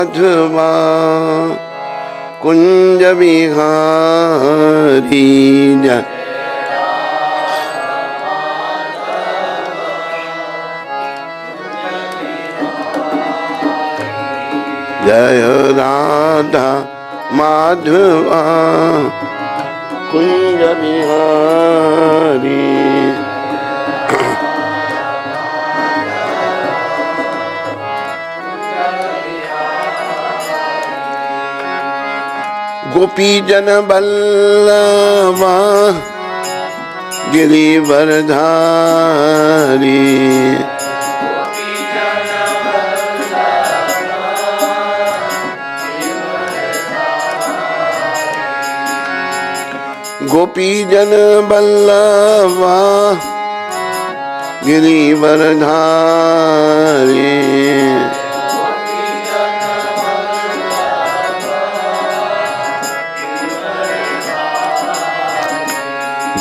माधवा कुंज बिहारी जय राधा माधवा कुंज बिहारी। गोपी जन बल्लवा गिरिवरधारी गोपी जन बल्लवा गिरिवरधारी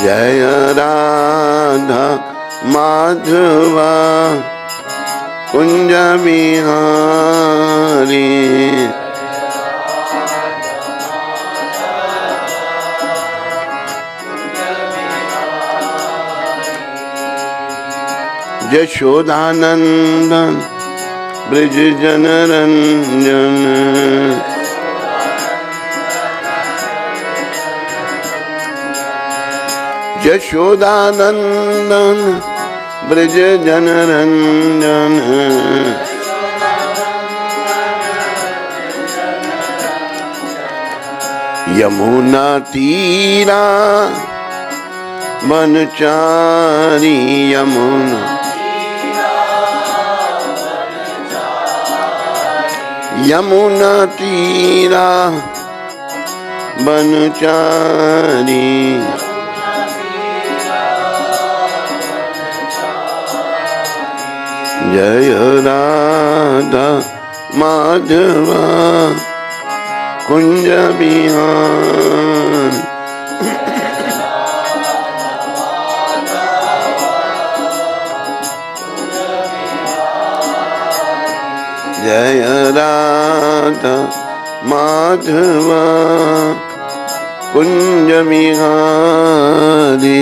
जय राधा माधवा कुंज बिहारी। यशोदानंदन ब्रज जनरंजन यशोदानंदन ब्रज जनरंजन यमुना तीरा बनचारी यमुना तीरा बनचारी जय राधा माधवा कुंज बिहार। जय राधा माधवा कुंज बिहारी।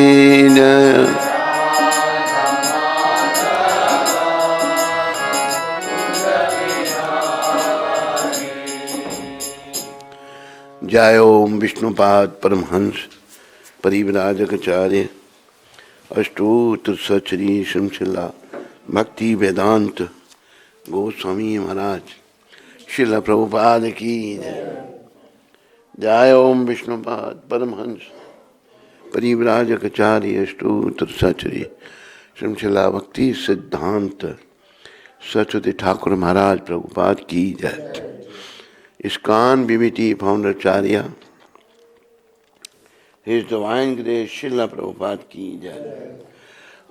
जय ओम विष्णुपाद परमहंस परिव्राजकाचार्य अष्टोत्तर सचरी श्रृंखला भक्ति वेदांत गोस्वामी महाराज श्रील प्रभुपाद की जय। जय ओम विष्णुपाद परमहंस परिव्राजकाचार्य अष्टोत्तर सचरी श्रृंखला भक्ति सिद्धांत सरस्वती ठाकुर महाराज प्रभुपाद की जय। ISKCON BBT founder Acharya, His Divine Grace Srila Prabhupada की जय।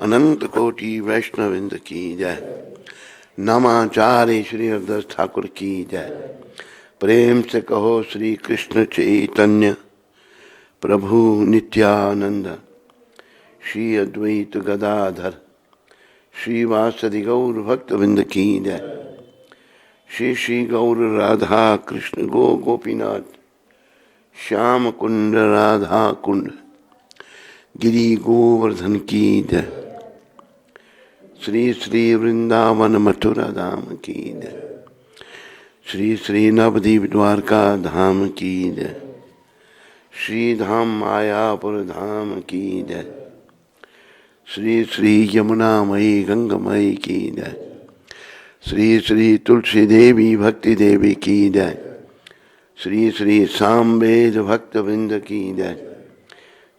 अनंत कोटि वैष्णववृंद की जय। नामाचार्य श्री हरिदास ठाकुर की जय। प्रेम से कहो श्री कृष्ण चैतन्य प्रभु नित्यानंद श्री अद्वैत गदाधर श्रीवासदि गौर भक्तवृंद की जय। श्री श्री गौर राधा कृष्ण गो गोपीनाथ श्याम कुंड राधा कुंड गिरी गोवर्धन की जय। श्री श्री वृंदावन मथुरा धाम की जय। श्री श्री नवदीप द्वारका धाम की जय। श्री धाम मायापुर धाम की जय। श्री श्री यमुनामयी गंगामयी की जय। श्री श्री तुलसी देवी भक्ति देवी की जय। श्री श्री सामवेद भक्तवृंद की जय।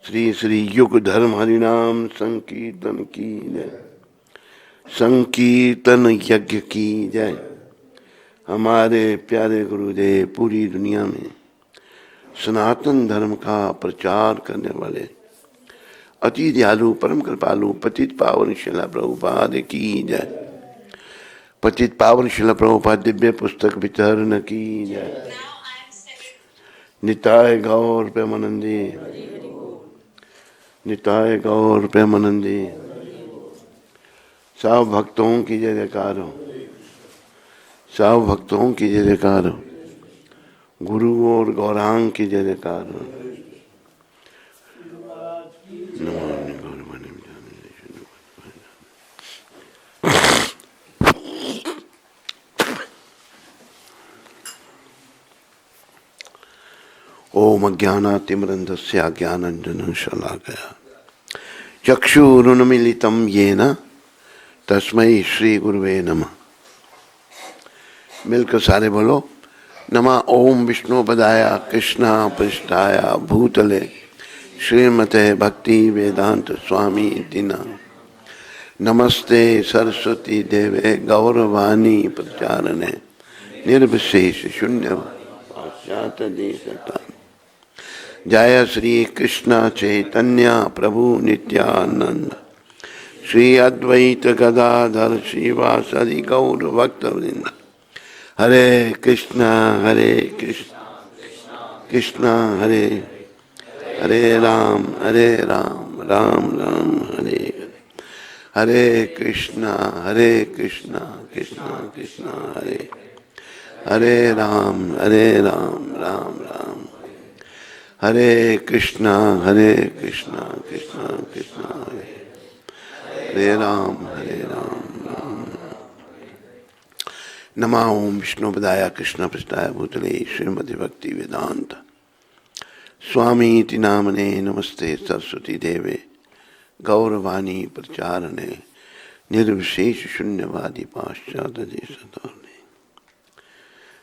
श्री श्री युग धर्म हरिनाम संकीर्तन की जय। संकीर्तन यज्ञ की जय। हमारे प्यारे गुरुदेव पूरी दुनिया में सनातन धर्म का प्रचार करने वाले अति दयालु परम कृपालु पतित पावन शिला प्रभुपाद की जय। पतित पावन शिला प्रभुपाद दिव्य पुस्तक वितरण की जय। निताय गौर प्रेमानंदी निताय गौर प्रेमानंदी। सब भक्तों की जय जयकार हो। सब भक्तों की जय जयकार हो, गुरु और गौरांग की जय जयकार हो। ओम अज्ञानातिमरन्धस्य ज्ञानाञ्जनं शलाकया चक्षुरुन्मीलितं येन तस्मै श्री गुरुवे नमः। मिलकर सारे बोलो, नमः ओम विष्णुपदाय कृष्णा पृष्ठाय भूतले श्रीमते भक्ति वेदांत स्वामी दिना नमस्ते सरस्वती देवे गौरवाणी प्रचारणे निर्विशेष शून्य पाश्चात्य। जय श्री कृष्ण चैतन्य प्रभु नित्यानंद श्री अद्वैत गदाधर श्रीवासदि गौर भक्तवृंद। हरे कृष्ण कृष्ण हरे हरे राम राम राम हरे हरे कृष्ण कृष्ण कृष्ण हरे हरे राम राम राम हरे कृष्णा कृष्ण कृष्ण हरे राम राम। नमः ओम विष्णुपदाय कृष्ण पृष्ठाय भूतले श्रीमति भक्ति वेदांत स्वामी इति नामने नमस्ते सरस्वती देवे गौरवाणी प्रचारणे निर्विशेष शून्यवादी पाश्चात्य देशधर्मे।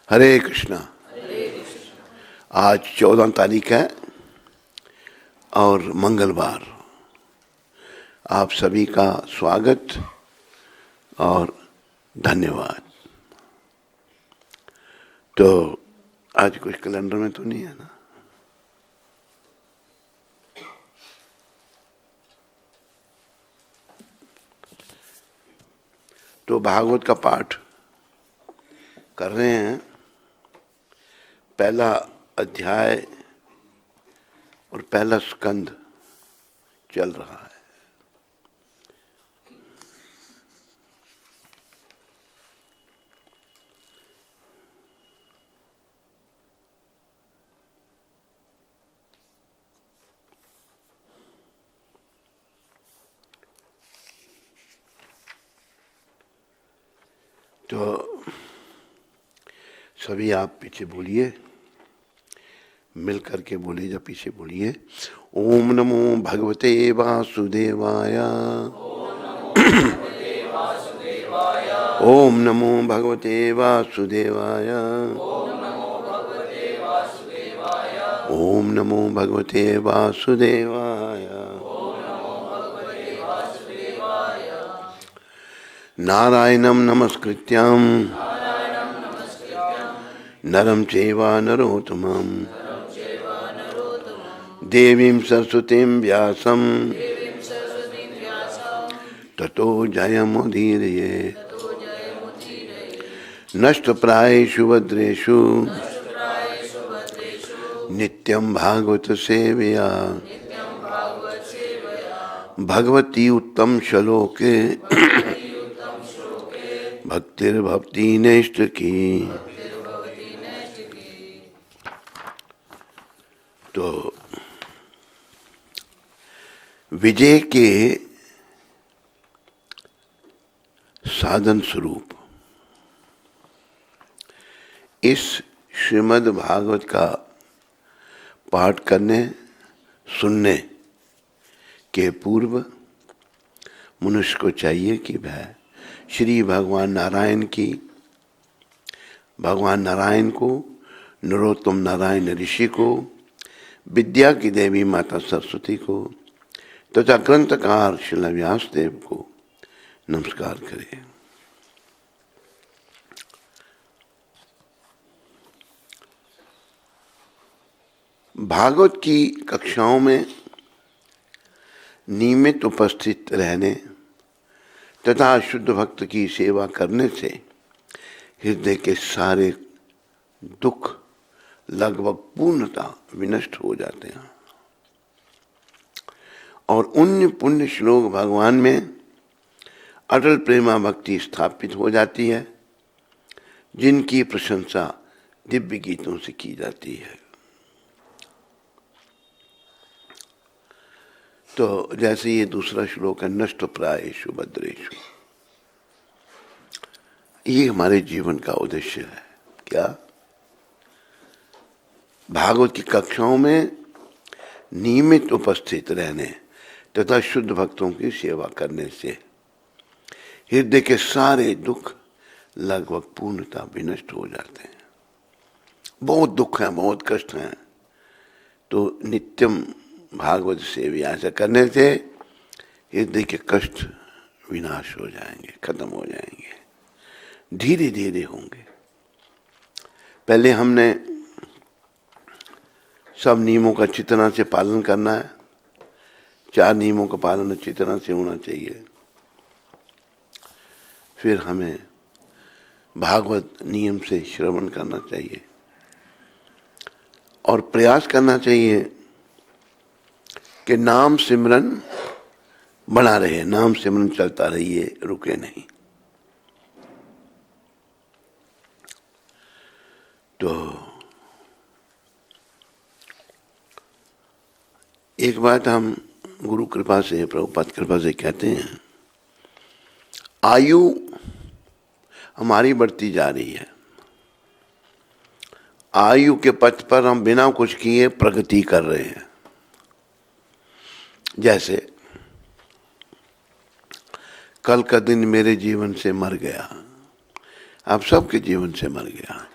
हरे कृष्णा। आज 14 तारीख है और मंगलवार। आप सभी का स्वागत और धन्यवाद। तो आज कुछ कैलेंडर में तो नहीं है ना? तो भागवत का पाठ कर रहे हैं। पहला अध्याय और पहला स्कंद चल रहा है। तो सभी आप पीछे बोलिए, मिल करके बोलिए। जब पीछे बोलिए, ओम नमो भगवते वासुदेवाय, ओम नमो भगवते वासुदेवाय, ओम नमो भगवते वासुदेवाय। नारायणं नमस्कृत्यं नरं चैव नरोत्तमं देवीं सरस्वतीं व्यासं ततो जयमुदीरये। नष्टप्रायेषु भद्रेषु नित्यं भागवत सेवया भगवती उत्तम श्लोके भक्तिर्भवती नैष्ठ की। तो विजय के साधन स्वरूप इस श्रीमद् भागवत का पाठ करने सुनने के पूर्व मनुष्य को चाहिए कि वह श्री भगवान नारायण को, नरोत्तम नारायण ऋषि को, विद्या की देवी माता सरस्वती को तथा ग्रंथकार श्रील व्यासदेव को नमस्कार करें। भागवत की कक्षाओं में नियमित उपस्थित रहने तथा शुद्ध भक्त की सेवा करने से हृदय के सारे दुख लगभग पूर्णतः विनष्ट हो जाते हैं और उन पुण्य श्लोक भगवान में अटल प्रेमा भक्ति स्थापित हो जाती है जिनकी प्रशंसा दिव्य गीतों से की जाती है। तो जैसे ये दूसरा श्लोक है, नष्ट प्रायेषु भद्रेषु, ये हमारे जीवन का उद्देश्य है। क्या? भागवत की कक्षाओं में नियमित उपस्थित रहने तथा शुद्ध भक्तों की सेवा करने से हृदय के सारे दुख लगभग पूर्णतः विनष्ट हो जाते हैं। बहुत दुख है, बहुत कष्ट हैं, तो नित्यम भागवत सेवा ऐसा करने से हृदय के कष्ट विनाश हो जाएंगे, खत्म हो जाएंगे, धीरे धीरे होंगे। पहले हमने सब नियमों का अच्छी तरह से पालन करना है। 4 नियमों का पालन अच्छी तरह से होना चाहिए। फिर हमें भागवत नियम से श्रवण करना चाहिए और प्रयास करना चाहिए कि नाम सिमरन बना रहे, नाम सिमरन चलता रहिए, रुके नहीं। तो एक बात हम गुरु कृपा से, प्रभुपाद कृपा से कहते हैं, आयु हमारी बढ़ती जा रही है। आयु के पथ पर हम बिना कुछ किए प्रगति कर रहे हैं। जैसे कल का दिन मेरे जीवन से मर गया, आप सबके जीवन से मर गया,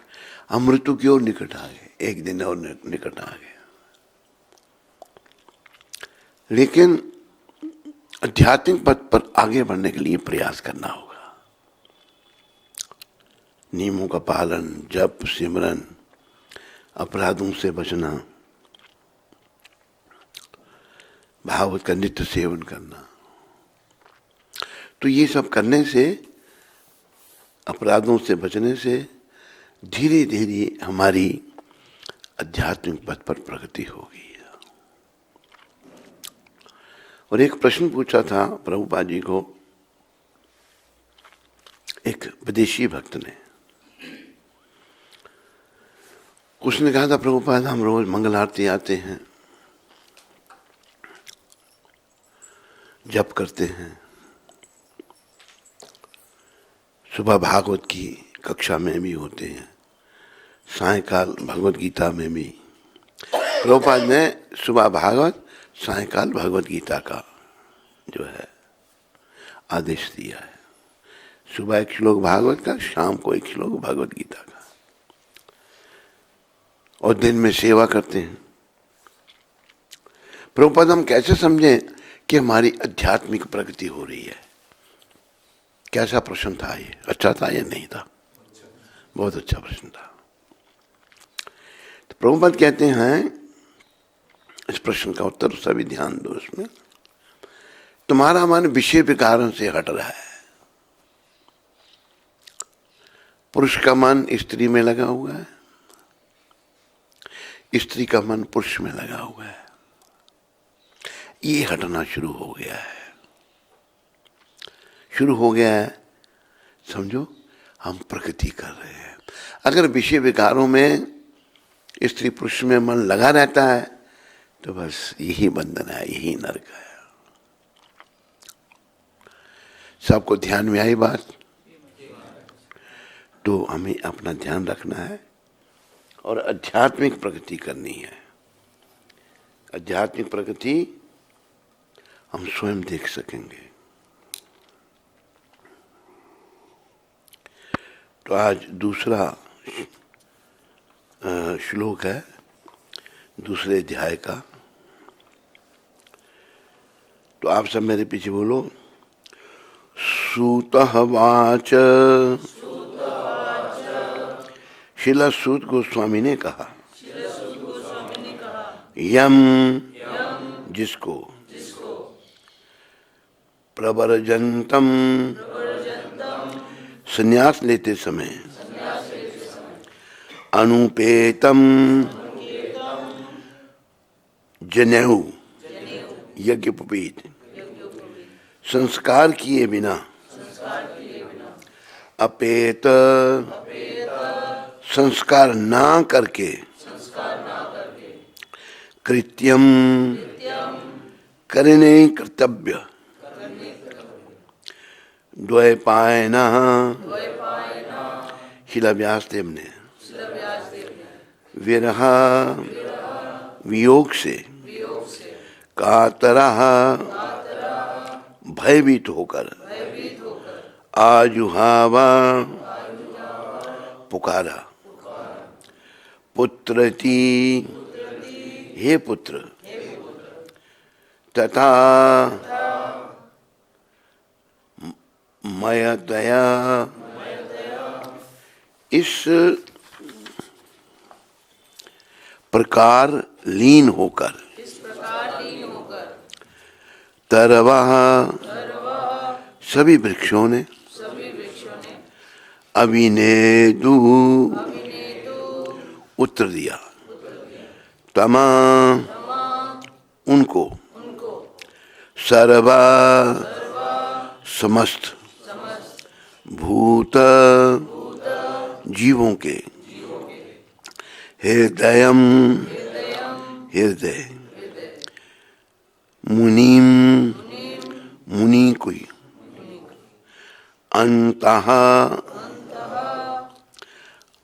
हम मृत्यु की ओर निकट आ गए, एक दिन और निकट आ गए। लेकिन आध्यात्मिक पथ पर आगे बढ़ने के लिए प्रयास करना होगा। नियमों का पालन, जप, सिमरन, अपराधों से बचना, भागवत का नित्य सेवन करना। तो ये सब करने से, अपराधों से बचने से धीरे धीरे हमारी आध्यात्मिक पथ पर प्रगति होगी। और एक प्रश्न पूछा था प्रभुपाद जी को एक विदेशी भक्त ने। उसने कहा था, प्रभुपाद हम रोज मंगल आरती आते हैं, जप करते हैं, सुबह भागवत की कक्षा में भी होते हैं, सायकाल भगवत गीता में भी। प्रभुपाद ने सुबह भागवत, सायकाल भगवत गीता का जो है आदेश दिया है। सुबह एक श्लोक भागवत का, शाम को एक श्लोक भगवत गीता का, और दिन में सेवा करते हैं। प्रभुपाद हम कैसे समझें कि हमारी आध्यात्मिक प्रगति हो रही है? कैसा प्रश्न था ये? अच्छा था या नहीं था? बहुत अच्छा प्रश्न था। तो प्रभुपाद कहते हैं, इस प्रश्न का उत्तर सभी ध्यान दो इसमें। तुम्हारा मन विषय विकारों से हट रहा है। पुरुष का मन स्त्री में लगा हुआ है, स्त्री का मन पुरुष में लगा हुआ है। ये हटना शुरू हो गया है, शुरू हो गया है। समझो, हम प्रगति कर रहे हैं। अगर विषय विकारों में, स्त्री पुरुष में मन लगा रहता है तो बस यही बंधन है, यही नरक है। सबको ध्यान में आई बात? तो हमें अपना ध्यान रखना है और आध्यात्मिक प्रगति करनी है। आध्यात्मिक प्रगति हम स्वयं देख सकेंगे। तो आज दूसरा श्लोक है दूसरे अध्याय का। तो आप सब मेरे पीछे बोलो। सूतः वाच, शिला सूत गोस्वामी ने कहा, यम जिसको, प्रवर्जंतम संन्यास लेते समय, अनुपेतम जनेऊ यज्ञोपवीत, संस्कार किए बिना, अपेत संस्कार ना करके कृत्यम करने कर्तव्य द्वैपायना शिला व्यासदेव ने विरह वियोग से कातरा भयभीत होकर आजुहावा पुकारा पुत्रति हे पुत्र तथा मयतया इस प्रकार लीन होकर तरवा सभी वृक्षों ने अभिनेदु उत्तर दिया तमा उनको सर्वा समस्त भूत जीवों के हृदयम हृदय मुनीम मुनि कोई अंतः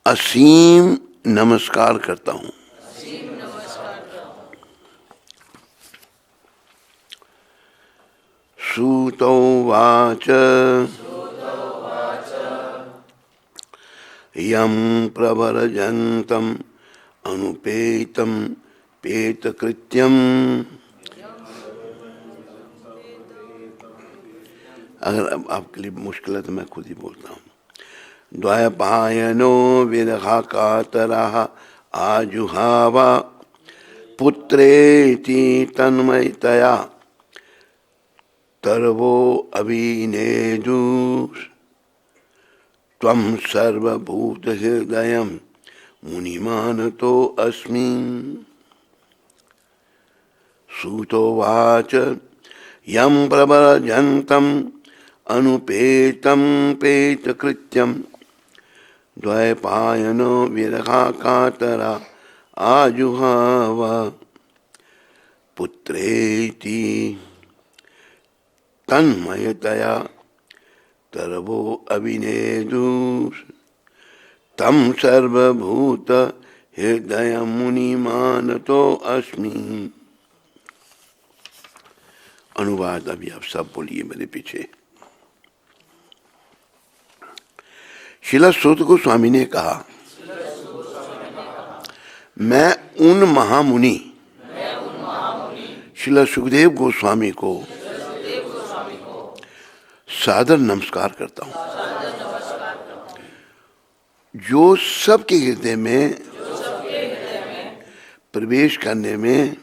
असीम नमस्कार करता हूँ। सूतो वाच यम प्रवरजन्तम अनुपेतम पेतकृत्यम। अगर अब आपके लिए मुश्किल है तो मैं खुद ही बोलता हूँ। द्वैपायनो विरहा कातरः आजुहावा पुत्रेति तन्मयतया तरवो अभिनेदुः त्वं सर्वभूत हृदयं मुनिमानतो अस्मि। सूतोवाच यं प्रव्रजन्तम् अनुपेतं पेतकृत्यं द्वैपायनो विरहाकातरा आजुहाव पुत्रेति तन्मयतया तरवो अभिनेदुः तं सर्वभूत हृदय मुनिमानतो अस्मि। अनुवाद अभी आप सब बोलिए मेरे पीछे। शिला सूत गोस्वामी ने कहा, मैं उन महामुनि शिला सुखदेव गोस्वामी को सादर नमस्कार करता हूँ, जो सबके हृदय में प्रवेश करने में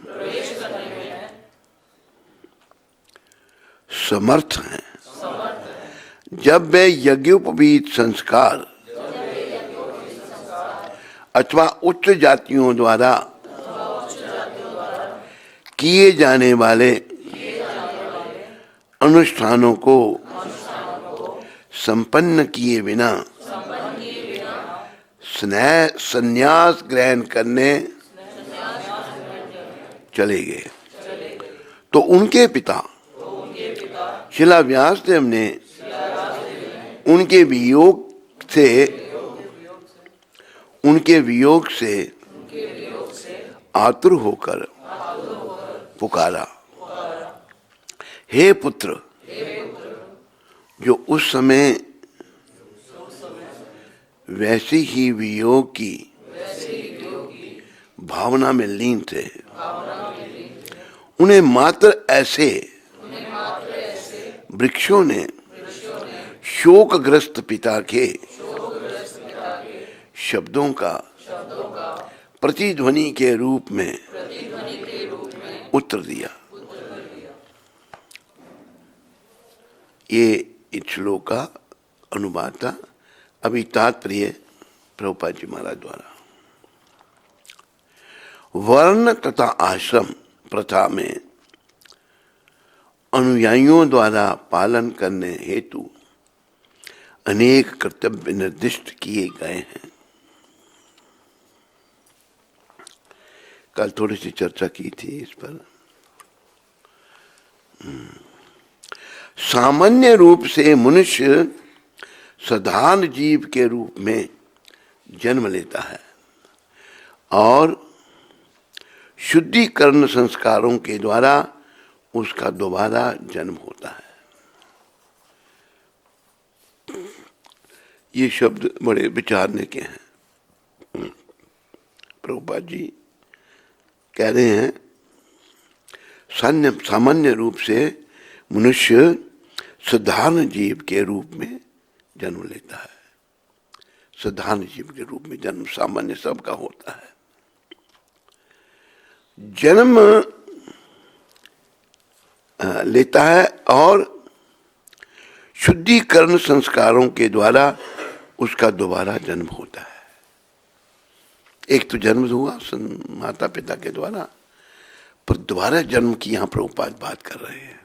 समर्थ हैं। जब वे यज्ञोपवीत संस्कार अथवा उच्च जातियों द्वारा किए जाने वाले अनुष्ठानों को संपन्न किए बिना संन्यास ग्रहण करने चले गए, तो उनके पिता शिला व्यासदेव ने उनके वियोग से आतुर होकर पुकारा, हे पुत्र। जो उस समय वैसी ही वियोग की भावना में लीन थे, उन्हें मात्र ऐसे वृक्षों ने शोकग्रस्त पिता के शब्दों का प्रतिध्वनि के रूप में उत्तर दिया। ये इस श्लोक का अनुवाद था। अभी तात्पर्य प्रभुपाद जी महाराज द्वारा। वर्ण तथा आश्रम प्रथा में अनुयायियों द्वारा पालन करने हेतु अनेक कर्तव्य निर्दिष्ट किए गए हैं। कल थोड़ी सी चर्चा की थी इस पर। सामान्य रूप से मनुष्य साधारण जीव के रूप में जन्म लेता है और शुद्धिकरण संस्कारों के द्वारा उसका दोबारा जन्म होता है। ये शब्द बड़े विचारने के हैं। प्रभुपाद जी कह रहे हैं सामान्य रूप से मनुष्य साधारण जीव के रूप में जन्म लेता है। साधारण जीव के रूप में जन्म सामान्य सबका होता है। जन्म लेता है और शुद्धिकरण संस्कारों के द्वारा उसका दोबारा जन्म होता है। एक तो जन्म हुआ माता पिता के द्वारा, पर दोबारा जन्म की यहां प्रभुपाद बात कर रहे हैं।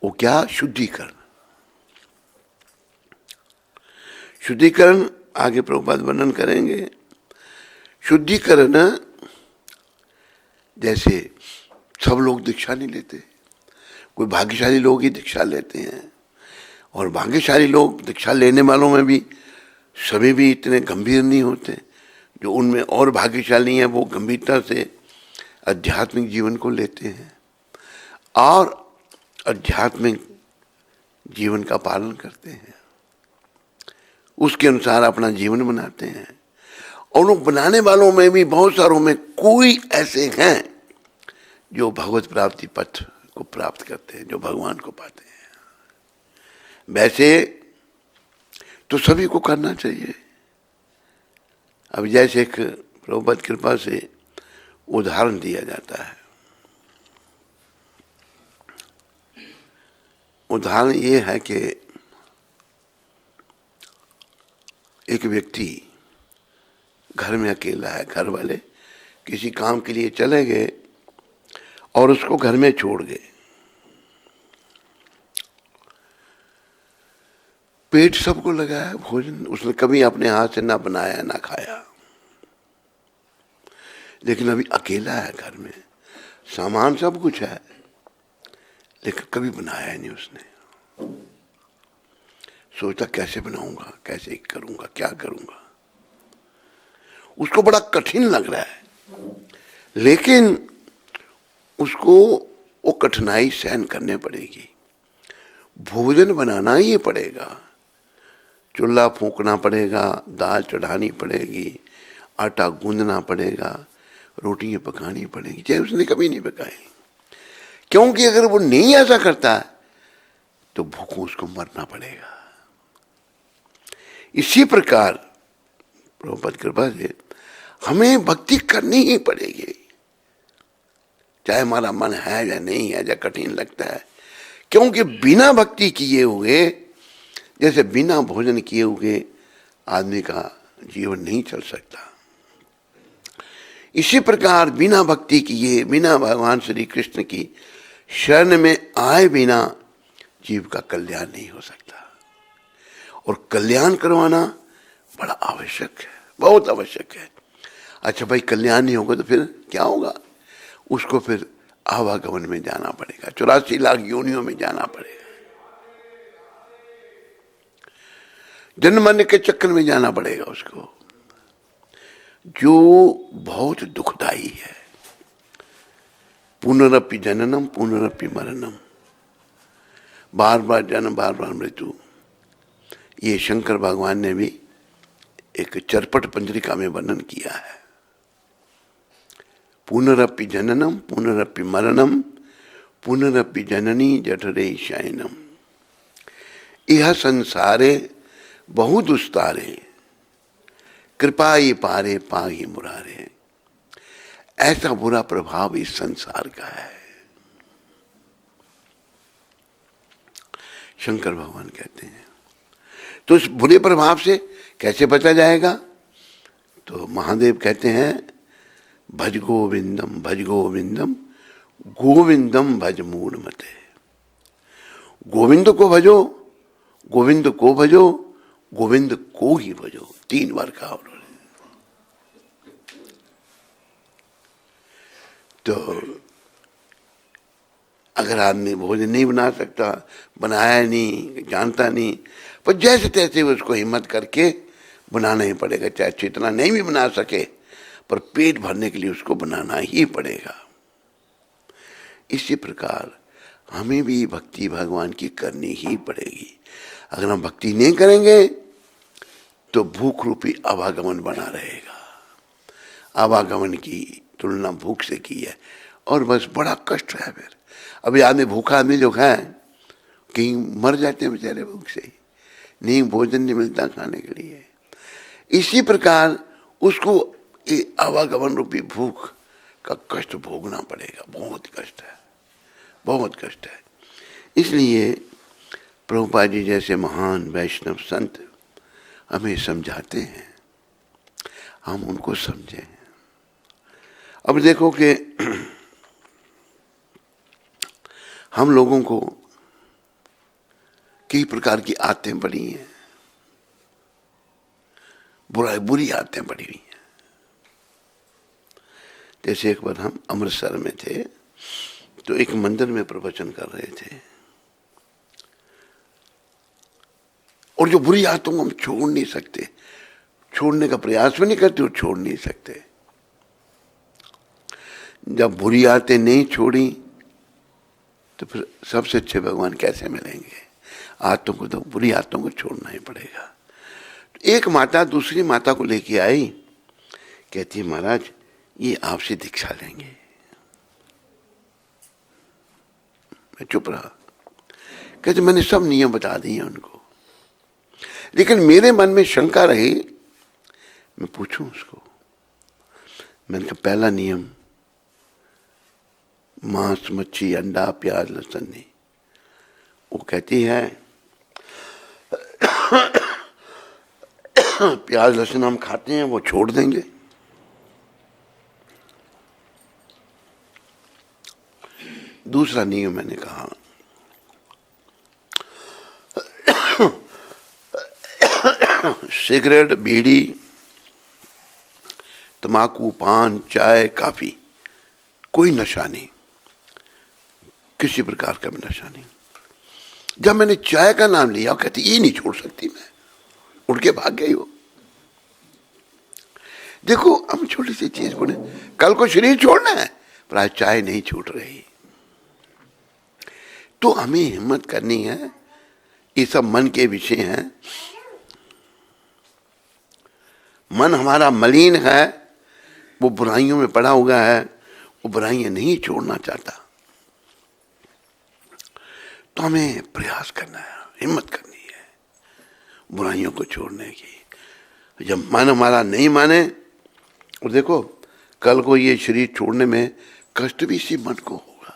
वो क्या? शुद्धिकरण। शुद्धिकरण आगे प्रभुपाद वर्णन करेंगे। शुद्धिकरण जैसे सब लोग दीक्षा नहीं लेते, कोई भाग्यशाली लोग ही दीक्षा लेते हैं, और भाग्यशाली लोग दीक्षा लेने वालों में भी सभी भी इतने गंभीर नहीं होते। जो उनमें और भाग्यशाली हैं वो गंभीरता से आध्यात्मिक जीवन को लेते हैं और आध्यात्मिक जीवन का पालन करते हैं, उसके अनुसार अपना जीवन बनाते हैं। और उन बनाने वालों में भी बहुत सारों में कोई ऐसे हैं जो भगवत प्राप्ति पथ को प्राप्त करते हैं, जो भगवान को पाते हैं। वैसे तो सभी को करना चाहिए। अब जैसे एक प्रभुपाद कृपा से उदाहरण दिया जाता है। उदाहरण ये है कि एक व्यक्ति घर में अकेला है, घर वाले किसी काम के लिए चले गए और उसको घर में छोड़ गए। पेट सबको लगा है, भोजन उसने कभी अपने हाथ से ना बनाया ना खाया, लेकिन अभी अकेला है, घर में सामान सब कुछ है, लेकिन कभी बनाया नहीं उसने। सोचता कैसे बनाऊंगा, कैसे करूंगा, क्या करूंगा। उसको बड़ा कठिन लग रहा है, लेकिन उसको वो कठिनाई सहन करने पड़ेगी। भोजन बनाना ही पड़ेगा, चूल्हा फूंकना पड़ेगा, दाल चढ़ानी पड़ेगी, आटा गूंदना पड़ेगा, रोटियां पकानी पड़ेगी, चाहे उसने कभी नहीं पकाई। क्योंकि अगर वो नहीं ऐसा करता है तो भूखों उसको मरना पड़ेगा। इसी प्रकार प्रभुपाद कृपा से हमें भक्ति करनी ही पड़ेगी, चाहे हमारा मन है या नहीं है, या कठिन लगता है। क्योंकि बिना भक्ति किए हुए, जैसे बिना भोजन किए हुए आदमी का जीवन नहीं चल सकता, इसी प्रकार बिना भक्ति किए, बिना भगवान श्री कृष्ण की शरण में आए बिना जीव का कल्याण नहीं हो सकता। और कल्याण करवाना बड़ा आवश्यक है, बहुत आवश्यक है। अच्छा भाई, कल्याण नहीं होगा तो फिर क्या होगा? उसको फिर आवागमन में जाना पड़ेगा, 84 लाख योनियों में जाना पड़ेगा, जन्म मरने के चक्कर में जाना पड़ेगा उसको, जो बहुत दुखदाई है। पुनरपि जननम पुनरपि मरणम, बार बार जन्म बार बार मृत्यु। ये शंकर भगवान ने भी एक चरपट पंजरिका में वर्णन किया है। पुनरपि जननम पुनरपि मरणम पुनरपि जननी जठरे शयनम, यह संसारे बहु दुस्तारे कृपाई पारे पाही मुरारे। ऐसा बुरा प्रभाव इस संसार का है, शंकर भगवान कहते हैं। तो इस बुरे प्रभाव से कैसे बचा जाएगा? तो महादेव कहते हैं भज गोविंदम भज गोविंदम गोविंदम भज मूढ़ मते। गोविंद को भजो, गोविंद को भजो, गोविंद को ही भजो। 3 बार कहा उन्होंने। तो अगर आदमी भोजन नहीं बना सकता, बनाया नहीं, जानता नहीं, पर जैसे तैसे उसको हिम्मत करके बनाना ही पड़ेगा, चाहे जितना नहीं भी बना सके पर पेट भरने के लिए उसको बनाना ही पड़ेगा। इसी प्रकार हमें भी भक्ति भगवान की करनी ही पड़ेगी। अगर हम भक्ति नहीं करेंगे तो भूख रूपी आवागमन बना रहेगा। आवागमन की तुलना भूख से की है और बस बड़ा कष्ट है। फिर अभी आदमी भूखा आदमी जो है कहीं मर जाते हैं बेचारे भूख से ही, नहीं भोजन नहीं मिलता खाने के लिए। इसी प्रकार उसको आवागमन रूपी भूख का कष्ट भोगना पड़ेगा। बहुत कष्ट है, बहुत कष्ट है। इसलिए प्रभुपाद जी जैसे महान वैष्णव संत हमें समझाते हैं, हम उनको समझें। अब देखो कि हम लोगों को कई प्रकार की आदतें पड़ी हैं, बुरी आदतें पड़ी हुई हैं। जैसे एक बार हम अमृतसर में थे तो एक मंदिर में प्रवचन कर रहे थे और जो बुरी आदतों को हम छोड़ नहीं सकते, छोड़ने का प्रयास भी नहीं करते और छोड़ नहीं सकते। जब बुरी आदतें नहीं छोड़ी तो फिर सबसे अच्छे भगवान कैसे मिलेंगे। आदतों को तो बुरी आदतों को छोड़ना ही पड़ेगा। एक माता दूसरी माता को लेके आई, कहती है महाराज ये आपसे दीक्षा लेंगे। मैं चुप रहा। कहते मैंने सब नियम बता दिए उनको, लेकिन मेरे मन में शंका रही, मैं पूछूं उसको। मैंने कहा पहला नियम मांस मच्छी अंडा प्याज लहसुन नहीं। वो कहती है प्याज लहसुन हम खाते हैं, वो छोड़ देंगे। दूसरा नियम मैंने कहा सिगरेट बीड़ी तम्बाकू पान चाय काफी कोई नशा नहीं, किसी प्रकार का भी नशा नहीं। जब मैंने चाय का नाम लिया कहती ये नहीं छोड़ सकती मैं, उठ के भाग गई वो। देखो हम छोटी सी चीज बोले, कल को शरीर छोड़ना है पर आज चाय नहीं छूट रही। तो हमें हिम्मत करनी है। ये सब मन के विषय हैं। मन हमारा मलिन है, वो बुराइयों में पड़ा हुआ है, वो बुराइयां नहीं छोड़ना चाहता। तो हमें प्रयास करना है, हिम्मत करनी है बुराइयों को छोड़ने की। जब मन हमारा नहीं माने, और देखो कल को ये शरीर छोड़ने में कष्ट भी इसी मन को होगा,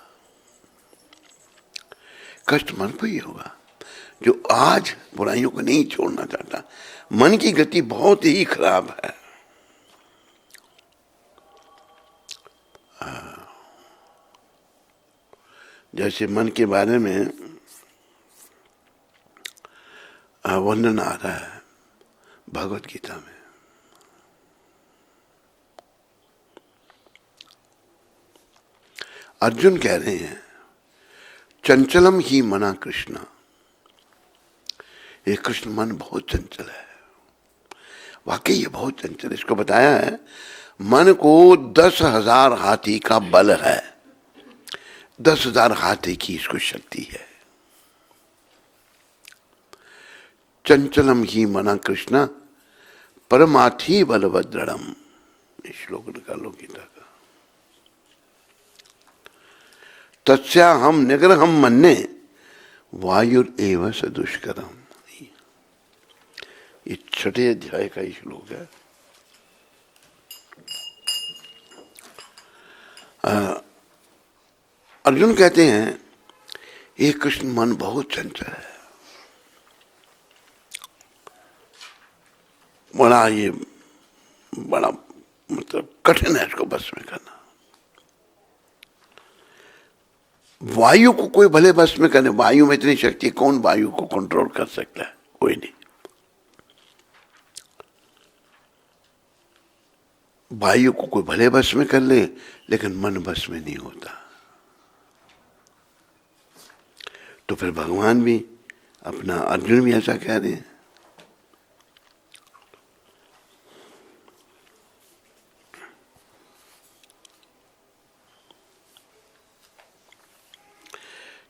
कष्ट मन को ही होगा जो आज बुराइयों को नहीं छोड़ना चाहता। मन की गति बहुत ही खराब है। जैसे मन के बारे में वर्णन आ रहा है भगवत गीता में। अर्जुन कह रहे हैं चंचलम ही मना कृष्णा। ये कृष्ण मन बहुत चंचल है। वाकई ये बहुत चंचल। इसको बताया है मन को 10,000 हाथी का बल है, 10,000 हाथी की इसको शक्ति है। चंचलम ही मना कृष्णा परमार्थी बलभद्रम। श्लोक निकालो गीता का। तस्या हम निग्रहम मन्ने वायुर एव सदुष्करम। ये 6ठे अध्याय का ही श्लोक है। अर्जुन कहते हैं ये कृष्ण मन बहुत चंचल है, बड़ा मतलब कठिन है इसको बस में करना। वायु को कोई भले बस में करे, वायु में इतनी शक्ति, कौन वायु को कंट्रोल कर सकता है? कोई नहीं। वायु को कोई भले बस में कर ले, लेकिन मन बस में नहीं होता। तो फिर भगवान भी अपना, अर्जुन भी ऐसा कह रहे हैं।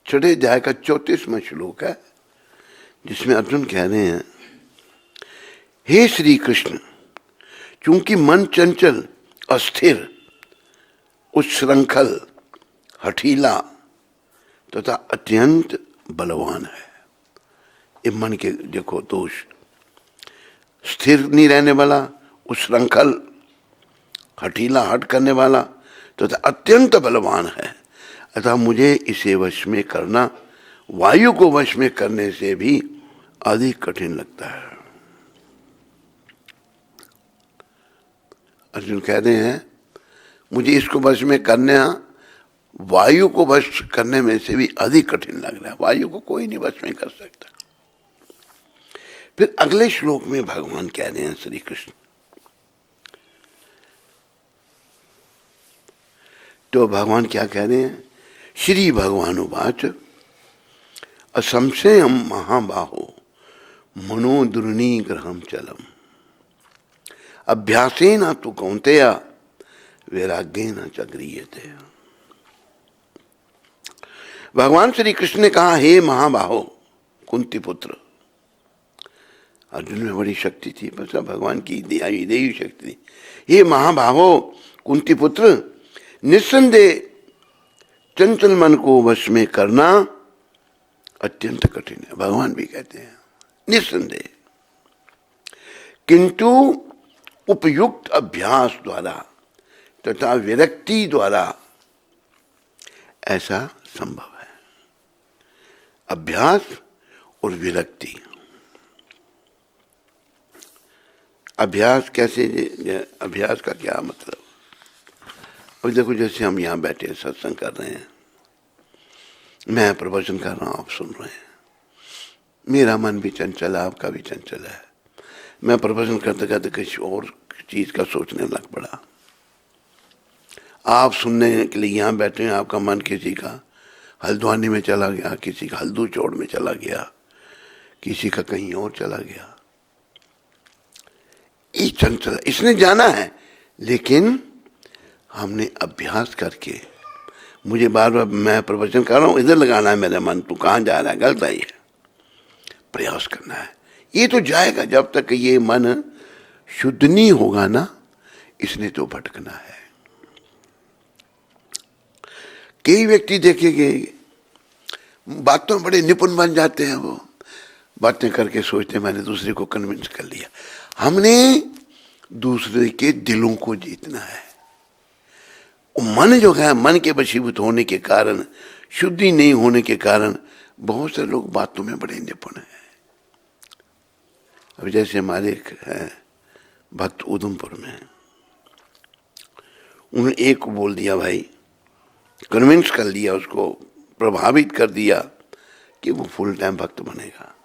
छठे अध्याय का 34वां श्लोक है, जिसमें अर्जुन कह रहे हैं, हे श्री कृष्ण, चूंकि मन चंचल, अस्थिर, उच्छृंखल, हठीला तथा अत्यंत बलवान है। ये मन के देखो दोष, स्थिर नहीं रहने वाला, उच्छृंखल, हठीला, हट करने वाला तथा अत्यंत बलवान है। अतः मुझे इसे वश में करना वायु को वश में करने से भी अधिक कठिन लगता है। अर्जुन कह रहे हैं, मुझे इसको वश में करना वायु को वश करने में से भी अधिक कठिन लग रहा है। वायु को कोई नहीं वश में कर सकता। फिर अगले श्लोक में भगवान कह रहे हैं, श्री कृष्ण, तो भगवान क्या कह रहे हैं, श्री भगवानुवाच असंशयम महाबाहो मनोदुर्निग्रहम चलम अभ्यासेन तु कौन्तेय वैराग्येन च गृह्यते। भगवान श्री कृष्ण ने कहा, हे महाबाहो, कुंती पुत्र। अर्जुन में बड़ी शक्ति थी, बस भगवान की देवी शक्ति थी। हे महाबाहो, कुंती पुत्र, निस्संदेह चंचल मन को वश में करना अत्यंत कठिन है। भगवान भी कहते हैं निस्संदेह, किंतु उपयुक्त अभ्यास द्वारा तथा विरक्ति द्वारा ऐसा संभव है। अभ्यास और विरक्ति। अभ्यास कैसे, अभ्यास का क्या मतलब? अब देखो, जैसे हम यहाँ बैठे सत्संग कर रहे हैं, मैं प्रवचन कर रहा हूँ, आप सुन रहे हैं, मेरा मन भी चंचल है, आपका भी चंचल है। मैं प्रवचन करते करते किसी और चीज का सोचने लग पड़ा। आप सुनने के लिए यहाँ बैठे हैं, आपका मन किसी का हल्द्वानी में चला गया, किसी का हल्दू चौड़ में चला गया, किसी का कहीं और चला गया। ये चंचल, इसने जाना है, लेकिन हमने अभ्यास करके, मुझे बार बार मैं प्रवचन कर रहा हूँ, इधर लगाना है मेरा मन, तू कहाँ जा रहा है, गलत है, ये प्रयास करना है। ये तो जाएगा जब तक ये मन शुद्ध नहीं होगा ना, इसने तो भटकना है। कई व्यक्ति देखेंगे बातों में बड़े निपुण बन जाते हैं, वो बातें करके सोचते हैं मैंने दूसरे को कन्विंस कर लिया। हमने दूसरे के दिलों को जीतना है। मन जो है, मन के वशीभूत होने के कारण, शुद्धि नहीं होने के कारण बहुत से लोग बातों में बड़े निपुण हैं। अब जैसे हमारे एक है भक्त उधमपुर में, उन्होंने एक को बोल दिया भाई, कन्विंस कर लिया, उसको प्रभावित कर दिया कि वो फुल टाइम भक्त बनेगा।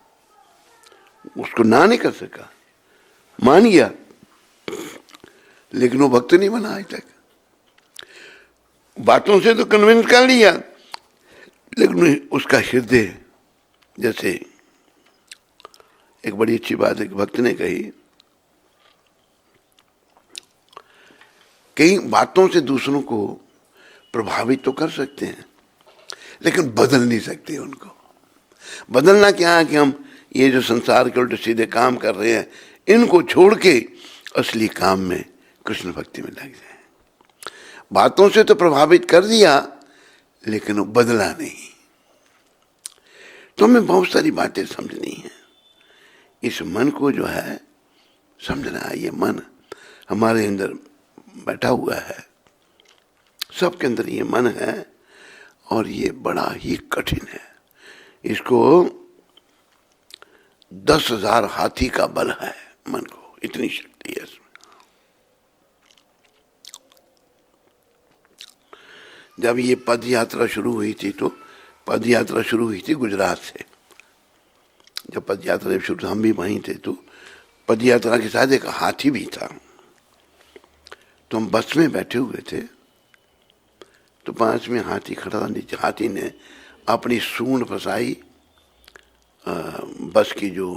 उसको ना नहीं कर सका, मान गया, लेकिन वो भक्त नहीं बना आज तक। बातों से तो कन्विंस कर लिया, लेकिन उसका हृदय, जैसे एक बड़ी अच्छी बात एक भक्त ने कही, कई बातों से दूसरों को प्रभावित तो कर सकते हैं, लेकिन बदल नहीं सकते उनको। बदलना क्या है कि हम ये जो संसार के उल्टे सीधे काम कर रहे हैं, इनको छोड़ के असली काम में, कृष्ण भक्ति में लग जाए। बातों से तो प्रभावित कर दिया, लेकिन वो बदला नहीं। तो हमें बहुत सारी बातें समझनी है। इस मन को जो है समझना है। ये मन हमारे अंदर बैठा हुआ है, सबके अंदर ये मन है, और ये बड़ा ही कठिन है। इसको 10,000 हाथी का बल है मन को, इतनी शक्ति है इसमें। जब ये पद यात्रा शुरू हुई थी, तो पद यात्रा शुरू हुई थी गुजरात से। जब पद यात्रा शुरू, हम भी वहीं थे, तो पद यात्रा के साथ एक हाथी भी था। तो तो हम बस में बैठे हुए थे, तो पास में हाथी खड़ा था। नीचे हाथी ने अपनी सूंड फंसाई बस की जो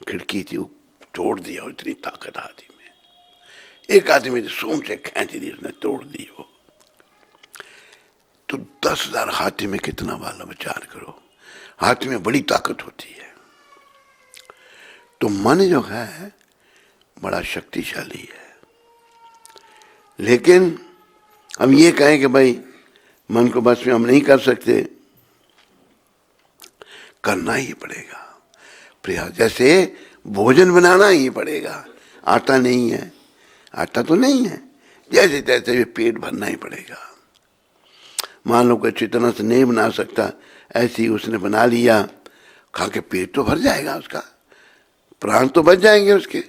खिड़की थी, वो तोड़ दिया। इतनी ताकत हाथी में, एक आदमी ने सूंड से खींच दी, उसने तोड़ दी वो। तो 10,000 हाथी में कितना वाला विचार करो। हाथी में बड़ी ताकत होती है। तो मन जो है बड़ा शक्तिशाली है। लेकिन हम ये कहें कि भाई मन को बस में हम नहीं कर सकते, करना ही पड़ेगा प्रयास। जैसे भोजन बनाना ही पड़ेगा, आटा नहीं है, आटा तो नहीं है, जैसे तैसे भी पेट भरना ही पड़ेगा। मान लो कोई अच्छी तरह से नहीं बना सकता, ऐसे ही उसने बना लिया, खा के पेट तो भर जाएगा उसका, प्राण तो बच जाएंगे उसके।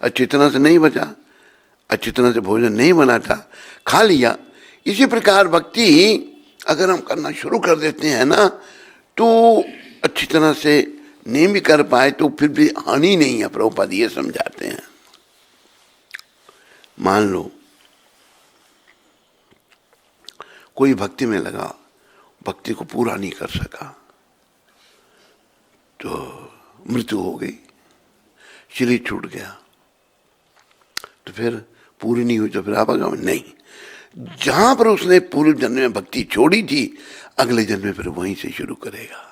अच्छी तरह से नहीं बचा, अच्छी तरह से भोजन नहीं बना था, खा लिया। इसी प्रकार भक्ति अगर हम करना शुरू कर देते हैं ना, तो अच्छी तरह से नहीं भी कर पाए तो फिर भी हानि नहीं है। प्रभुपाद ये समझाते हैं। मान लो कोई भक्ति में लगा, भक्ति को पूरा नहीं कर सका, तो मृत्यु हो गई, शरीर छूट गया, तो फिर पूरी नहीं हुई तो फिर आवागमन नहीं। जहां पर उसने पूर्व जन्म में भक्ति छोड़ी थी, अगले जन्म में फिर वहीं से शुरू करेगा।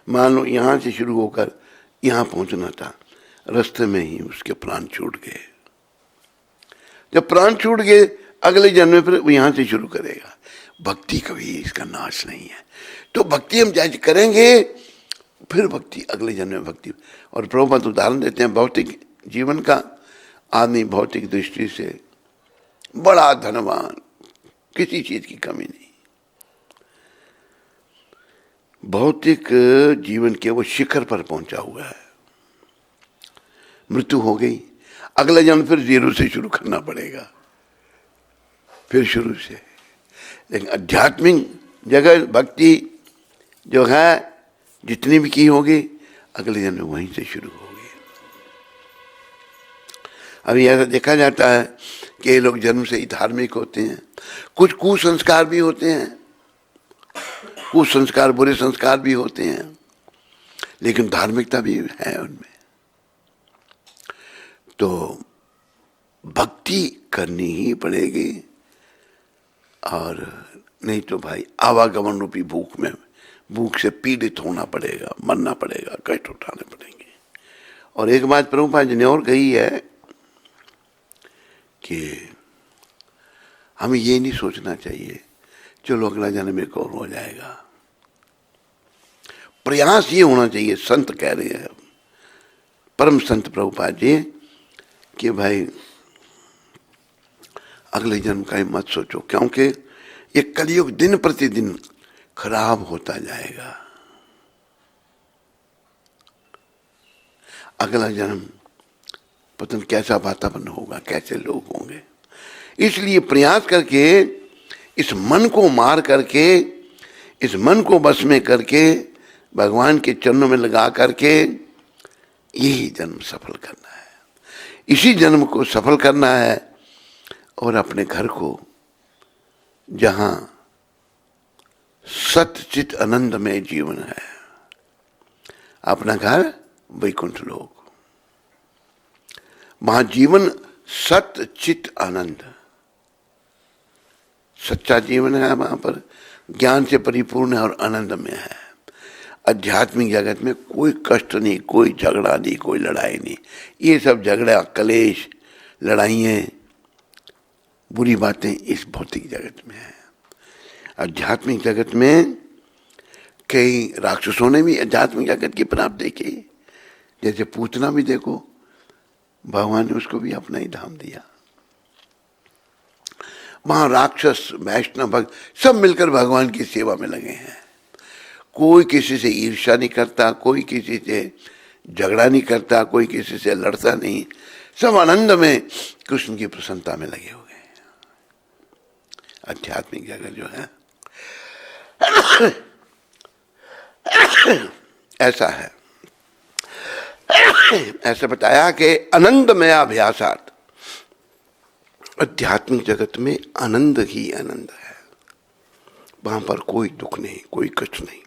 मान लो यहां से शुरू होकर यहां पहुंचना था, रास्ते में ही उसके प्राण छूट गए। जब प्राण छूट गए, अगले जन्म में फिर यहां से शुरू करेगा। भक्ति कभी इसका नाश नहीं है। तो भक्ति हम जैसे करेंगे, फिर भक्ति अगले जन्म में भक्ति। और प्रभुपाद उदाहरण देते हैं भौतिक जीवन का। आदमी भौतिक दृष्टि से बड़ा धनवान, किसी चीज की कमी नहीं, भौतिक जीवन के वो शिखर पर पहुंचा हुआ है। मृत्यु हो गई, अगला जन्म फिर जीरो से शुरू करना पड़ेगा, फिर शुरू से। लेकिन आध्यात्मिक जगह भक्ति जो है जितनी भी की होगी, अगले जन्म वहीं से शुरू होगी। अभी ऐसा देखा जाता है कि ये लोग जन्म से ही धार्मिक होते हैं। कुछ कुसंस्कार भी होते हैं, कुसंस्कार बुरे संस्कार भी होते हैं, लेकिन धार्मिकता भी है उनमें। तो भक्ति करनी ही पड़ेगी, और नहीं तो भाई आवागमन रूपी भूख से पीड़ित होना पड़ेगा, मरना पड़ेगा, कष्ट उठाने पड़ेंगे। और एक बात प्रभुपाद जी ने और कही है कि हमें ये नहीं सोचना चाहिए चलो अगला जन्म में और हो जाएगा। प्रयास ये होना चाहिए। संत कह रहे हैं, परम संत प्रभुपाद जी, कि भाई अगले जन्म का ही मत सोचो, क्योंकि ये कलयुग दिन प्रतिदिन खराब होता जाएगा। अगला जन्म पता नहीं कैसा वातावरण होगा, कैसे लोग होंगे। इसलिए प्रयास करके इस मन को मार करके, इस मन को बस में करके, भगवान के चरणों में लगा करके यही जन्म सफल करना है, इसी जन्म को सफल करना है। और अपने घर को, जहां सतचित आनंद में जीवन है, अपना घर वैकुंठ लोक, वहां जीवन सतचित आनंद, सच्चा जीवन है, वहां पर ज्ञान से परिपूर्ण है और आनंद में है। आध्यात्मिक जगत में कोई कष्ट नहीं, कोई झगड़ा नहीं, कोई लड़ाई नहीं। ये सब झगड़ा, कलेश, लड़ाइयाँ, बुरी बातें इस भौतिक जगत में है। आध्यात्मिक जगत में कई राक्षसों ने भी आध्यात्मिक जगत की प्राप्ति की। जैसे पूतना भी देखो, भगवान ने उसको भी अपना ही धाम दिया। वहां राक्षस, वैष्णव, भक्त सब मिलकर भगवान की सेवा में लगे हैं। कोई किसी से ईर्ष्या नहीं करता, कोई किसी से झगड़ा नहीं करता, कोई किसी से लड़ता नहीं, सब आनंद में कृष्ण की प्रसन्नता में लगे हुए हैं। आध्यात्मिक जगत जो है ऐसा है। ऐसे बताया कि आनंदमय अभ्यासात, आध्यात्मिक जगत में आनंद ही आनंद है, वहां पर कोई दुख नहीं, कोई कष्ट नहीं।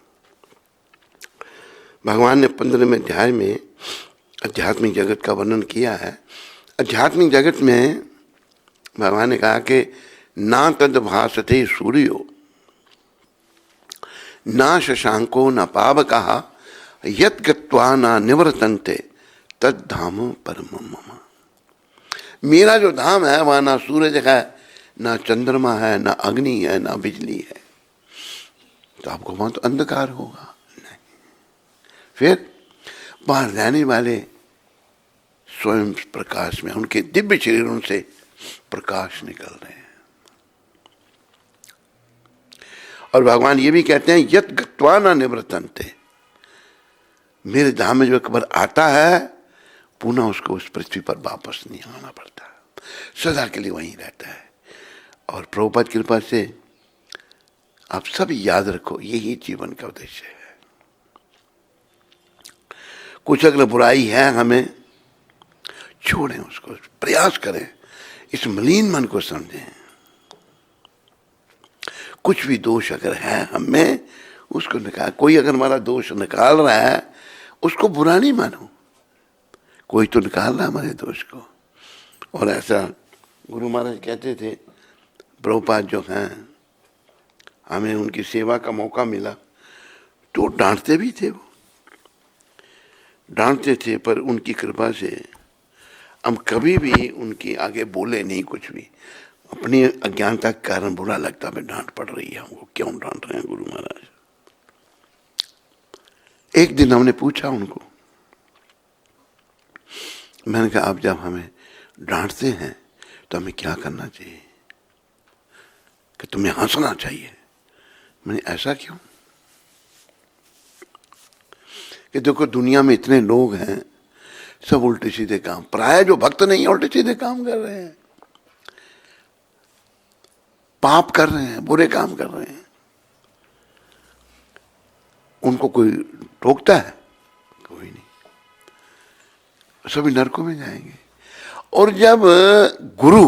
भगवान ने 15वें अध्याय में आध्यात्मिक जगत का वर्णन किया है। आध्यात्मिक जगत में भगवान ने कहा कि ना तद भासते सूर्यो ना शशांको न पावकः यत् गत्वा न निवर्तन्ते तद धाम परमं मम। मेरा जो धाम है वहां ना सूरज है, ना चंद्रमा है, ना अग्नि है, ना बिजली है। तो आपको वहां तो अंधकार होगा नहीं। फिर वहां रहने वाले स्वयं प्रकाश में, उनके दिव्य शरीरों से प्रकाश निकल रहे हैं। और भगवान ये भी कहते हैं यत् गत्वा न निवर्तन्ते, मेरे धाम में जो एक बार आता है पुनः उसको उस पृथ्वी पर वापस नहीं आना पड़ता, सदा के लिए वहीं रहता है। और प्रभुपाद की कृपा से आप सब याद रखो, यही जीवन का उद्देश्य है। कुछ अगर बुराई है हमें छोड़ें, उसको प्रयास करें, इस मलिन मन को समझें। कुछ भी दोष अगर है हमें उसको निकाल, कोई अगर हमारा दोष निकाल रहा है उसको बुरा नहीं मानो, कोई तो निकाल रहा है हमारे दोष को। और ऐसा गुरु महाराज कहते थे, प्रभुपाद जो हैं, हमें उनकी सेवा का मौका मिला तो डांटते भी थे, वो डांटते थे, पर उनकी कृपा से हम कभी भी उनके आगे बोले नहीं कुछ भी। अपनी अज्ञानता के कारण बुरा लगता है, डांट पड़ रही है हमको, क्यों डांट रहे हैं गुरु महाराज। एक दिन हमने पूछा उनको, मैंने कहा आप जब हमें डांटते हैं तो हमें क्या करना चाहिए? कि तुम्हें हंसना चाहिए। मैंने ऐसा क्यों? कि देखो दुनिया में इतने लोग हैं सब उल्टे सीधे काम, प्राय जो भक्त नहीं है उल्टे सीधे काम कर रहे हैं, पाप कर रहे हैं, बुरे काम कर रहे हैं। उनको कोई टोकता है? कोई नहीं, सभी नरकों में जाएंगे। और जब गुरु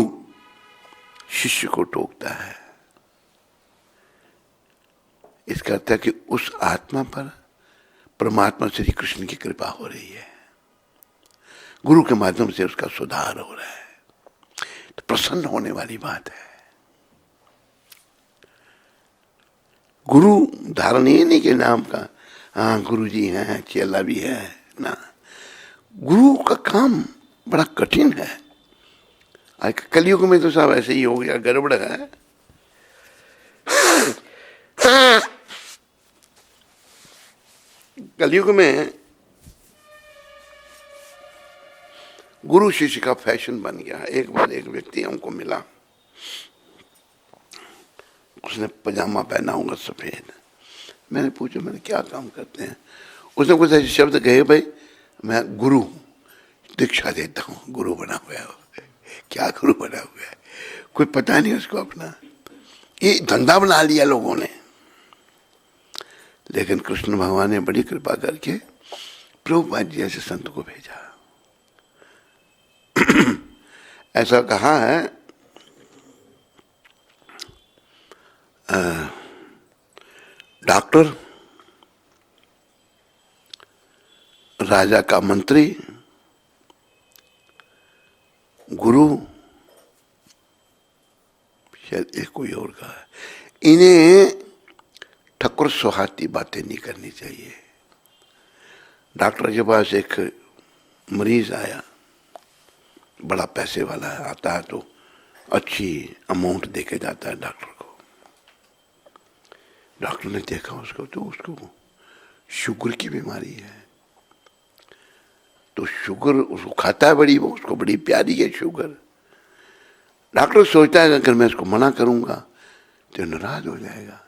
शिष्य को टोकता है, इसका अर्थ है कि उस आत्मा पर परमात्मा श्री कृष्ण की कृपा हो रही है, गुरु के माध्यम से उसका सुधार हो रहा है, तो प्रसन्न होने वाली बात है। गुरु धारण ही नहीं के नाम का, हाँ गुरु जी हैं, चेला भी है ना। गुरु का काम बड़ा कठिन है। आज कलयुग में तो सब ऐसे ही हो गया, गड़बड़ है। कलयुग में गुरु शिष्य का फैशन बन गया। एक बार एक व्यक्ति हमको मिला, उसने पजामा पहना होगा सफेद। मैंने पूछा, मैंने क्या काम करते हैं? उसने कुछ ऐसे शब्द कहे, भाई मैं गुरु दीक्षा देता हूँ, गुरु बना हुआ है। क्या गुरु बना हुआ है? कोई पता नहीं उसको अपना, ये धंधा बना लिया लोगों ने। लेकिन कृष्ण भगवान ने बड़ी कृपा करके प्रभुपाद जी ऐसे संत को भेजा। ऐसा कहा है, डॉक्टर, राजा का मंत्री, गुरु, शायद एक कोई और का है, इन्हें ठकुर सुहाती बातें नहीं करनी चाहिए। डॉक्टर के पास एक मरीज आया, बड़ा पैसे वाला है, आता है तो अच्छी अमाउंट देके जाता है डॉक्टर को। डॉक्टर ने देखा उसको, तो उसको शुगर की बीमारी है। तो शुगर उसको खाता है बड़ी, वो उसको बड़ी प्यारी है शुगर। डॉक्टर सोचता है अगर मैं इसको मना करूंगा तो नाराज हो जाएगा,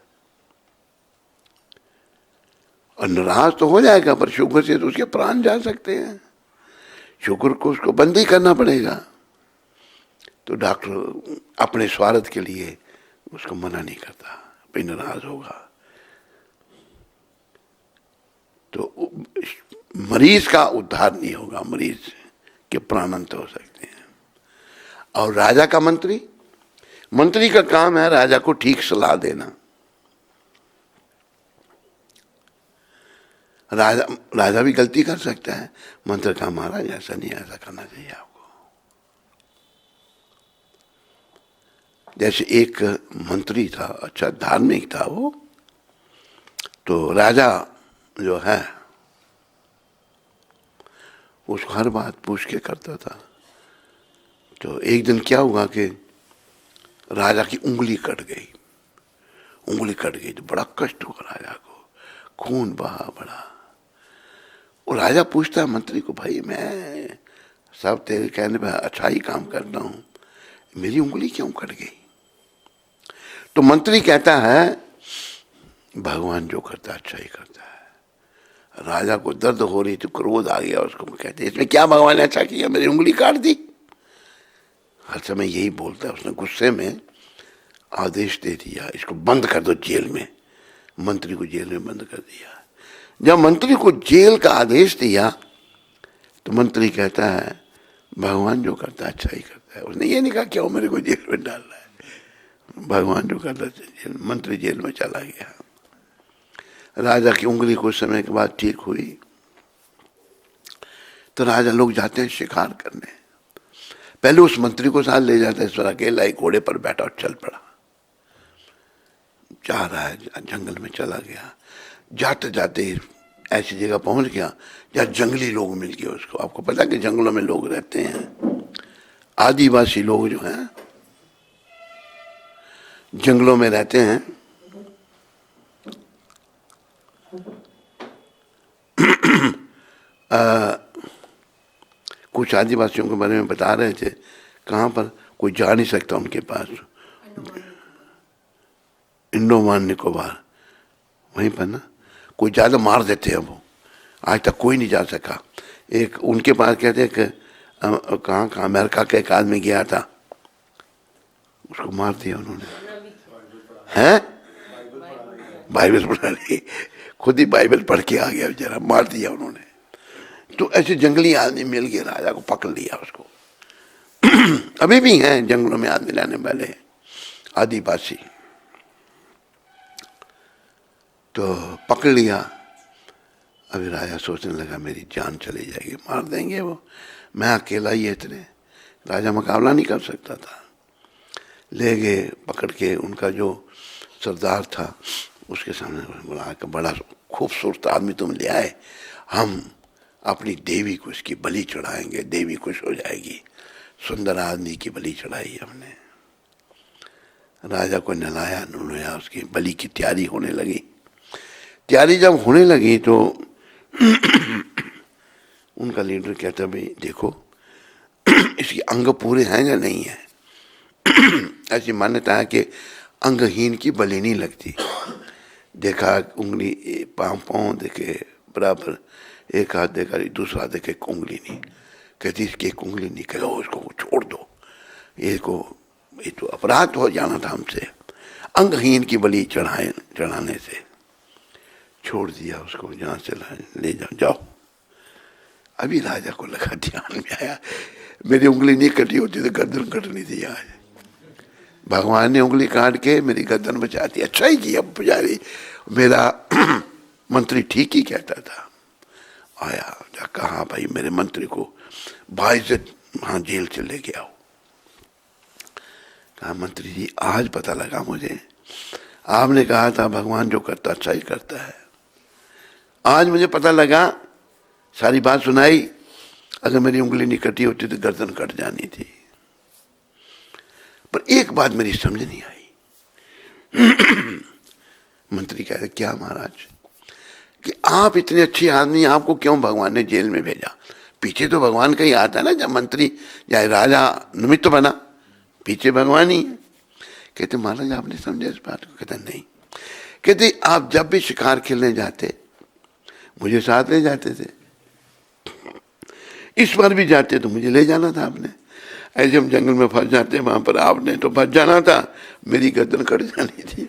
और नाराज तो हो जाएगा, पर शुगर से तो उसके प्राण जा सकते हैं। शुगर को उसको बंद ही करना पड़ेगा। तो डॉक्टर अपने स्वार्थ के लिए उसको मना नहीं करता, भाई नाराज होगा। तो मरीज का उद्धार नहीं होगा, मरीज के प्राणांत हो सकते हैं। और राजा का मंत्री, मंत्री का काम है राजा को ठीक सलाह देना। राजा भी गलती कर सकता है, मंत्री का महाराज ऐसा नहीं, ऐसा करना चाहिए आपको। जैसे एक मंत्री था, अच्छा धार्मिक था वो, तो राजा जो है उसको हर बात पूछ के करता था। तो एक दिन क्या हुआ कि राजा की उंगली कट गई, उंगली कट गई तो बड़ा कष्ट हुआ राजा को, खून बहा बड़ा। वो राजा पूछता है मंत्री को, भाई मैं सब तेरे कहने पर अच्छा ही काम करता हूं, मेरी उंगली क्यों कट गई? तो मंत्री कहता है भगवान जो करता है अच्छा ही करता है। राजा को दर्द हो रही तो क्रोध आ गया उसको, कहते इसमें क्या भगवान ने अच्छा किया, मेरी उंगली काट दी। हर समय यही बोलता है। उसने गुस्से में आदेश दे दिया, इसको बंद कर दो जेल में। मंत्री को जेल में बंद कर दिया। जब मंत्री को जेल का आदेश दिया तो मंत्री कहता है भगवान जो करता है अच्छा ही करता है। उसने ये नहीं कहा क्यों मेरे को जेल में डाल रहा है, भगवान जो करता है। मंत्री जेल में चला गया। राजा की उंगली कुछ समय के बाद ठीक हुई तो राजा लोग जाते हैं शिकार करने। पहले उस मंत्री को साथ ले जाता है, इस पर अकेला ही घोड़े पर बैठा और चल पड़ा। जा रहा है, जंगल में चला गया। जाते जाते ऐसी जगह पहुंच गया जहाँ जंगली लोग मिल गए उसको। आपको पता है कि जंगलों में लोग रहते हैं, आदिवासी लोग जो हैं जंगलों में रहते हैं। कुछ आदिवासियों के बारे में बता रहे थे, कहाँ पर कोई जा नहीं सकता उनके पास, अंडमान निकोबार वहीं पर ना, कोई ज़्यादा मार देते हैं वो, आज तक कोई नहीं जा सका। एक उनके पास कहते हैं कि कहाँ अमेरिका के एक आदमी गया था, उसको मार दिया उन्होंने। हैं बाइबल पढ़ा ली, खुद ही बाइबल पढ़ के आ गया बेचारा, मार दिया उन्होंने। तो ऐसे जंगली आदमी मिल गए, राजा को पकड़ लिया उसको। अभी भी हैं जंगलों में आदमी रहने वाले आदिवासी। तो पकड़ लिया। अभी राजा सोचने लगा मेरी जान चली जाएगी, मार देंगे वो, मैं अकेला ही है इतने, राजा मुकाबला नहीं कर सकता था। ले गए पकड़ के, उनका जो सरदार था उसके सामने बुला के, बड़ा खूबसूरत आदमी तुम ले आए, हम अपनी देवी को इसकी बलि चढ़ाएंगे, देवी खुश हो जाएगी। सुंदर आदमी की बलि चढ़ाई हमने। राजा को नहलाया नुलाया, उसकी बलि की तैयारी होने लगी। तैयारी जब होने लगी तो उनका लीडर कहता भाई देखो इसके अंग पूरे हैं या नहीं है। ऐसी मान्यता है कि अंगहीन की बलि नहीं लगती। देखा उंगली, पाँव देखे बराबर, एक हाथ देखा, दूसरा देखे उंगली नहीं, कहती इसकी एक उंगली नहीं, कहो इसको छोड़ दो, ये तो अपराध हो जाना था हमसे, अंगहीन की बलि चढ़ाने से। छोड़ दिया उसको, जहाँ से ले जाओ। अभी राजा को लगा, ध्यान में आया मेरी उंगली नहीं कटी होती तो गर्दन कटनी थी आज। भगवान ने उंगली काट के मेरी गर्दन बचा दी। अच्छा ही किया पुजारी, मेरा मंत्री ठीक ही कहता था। आया जा कहा भाई मेरे मंत्री को बाइज्जत वहां जेल से लेके आओ। कहा मंत्री जी आज पता लगा मुझे, आपने कहा था भगवान जो करता अच्छा ही करता है। आज मुझे पता लगा, सारी बात सुनाई, अगर मेरी उंगली नहीं कटी होती तो गर्दन कट जानी थी। पर एक बात मेरी समझ नहीं आई। मंत्री कहते क्या महाराज, कि आप इतने अच्छे आदमी, आपको क्यों भगवान ने जेल में भेजा? पीछे तो भगवान का ही आता है ना, जब मंत्री या राजा निमित्त बना, पीछे भगवान ही है। कहते महाराज आपने समझा इस बात को? कहते नहीं। कहते आप जब भी शिकार खेलने जाते मुझे साथ ले जाते थे, इस बार भी जाते तो मुझे ले जाना था आपने। ऐसे हम जंगल में फंस जाते, वहां पर आपने तो फंस जाना था, मेरी गर्दन कट जानी थी।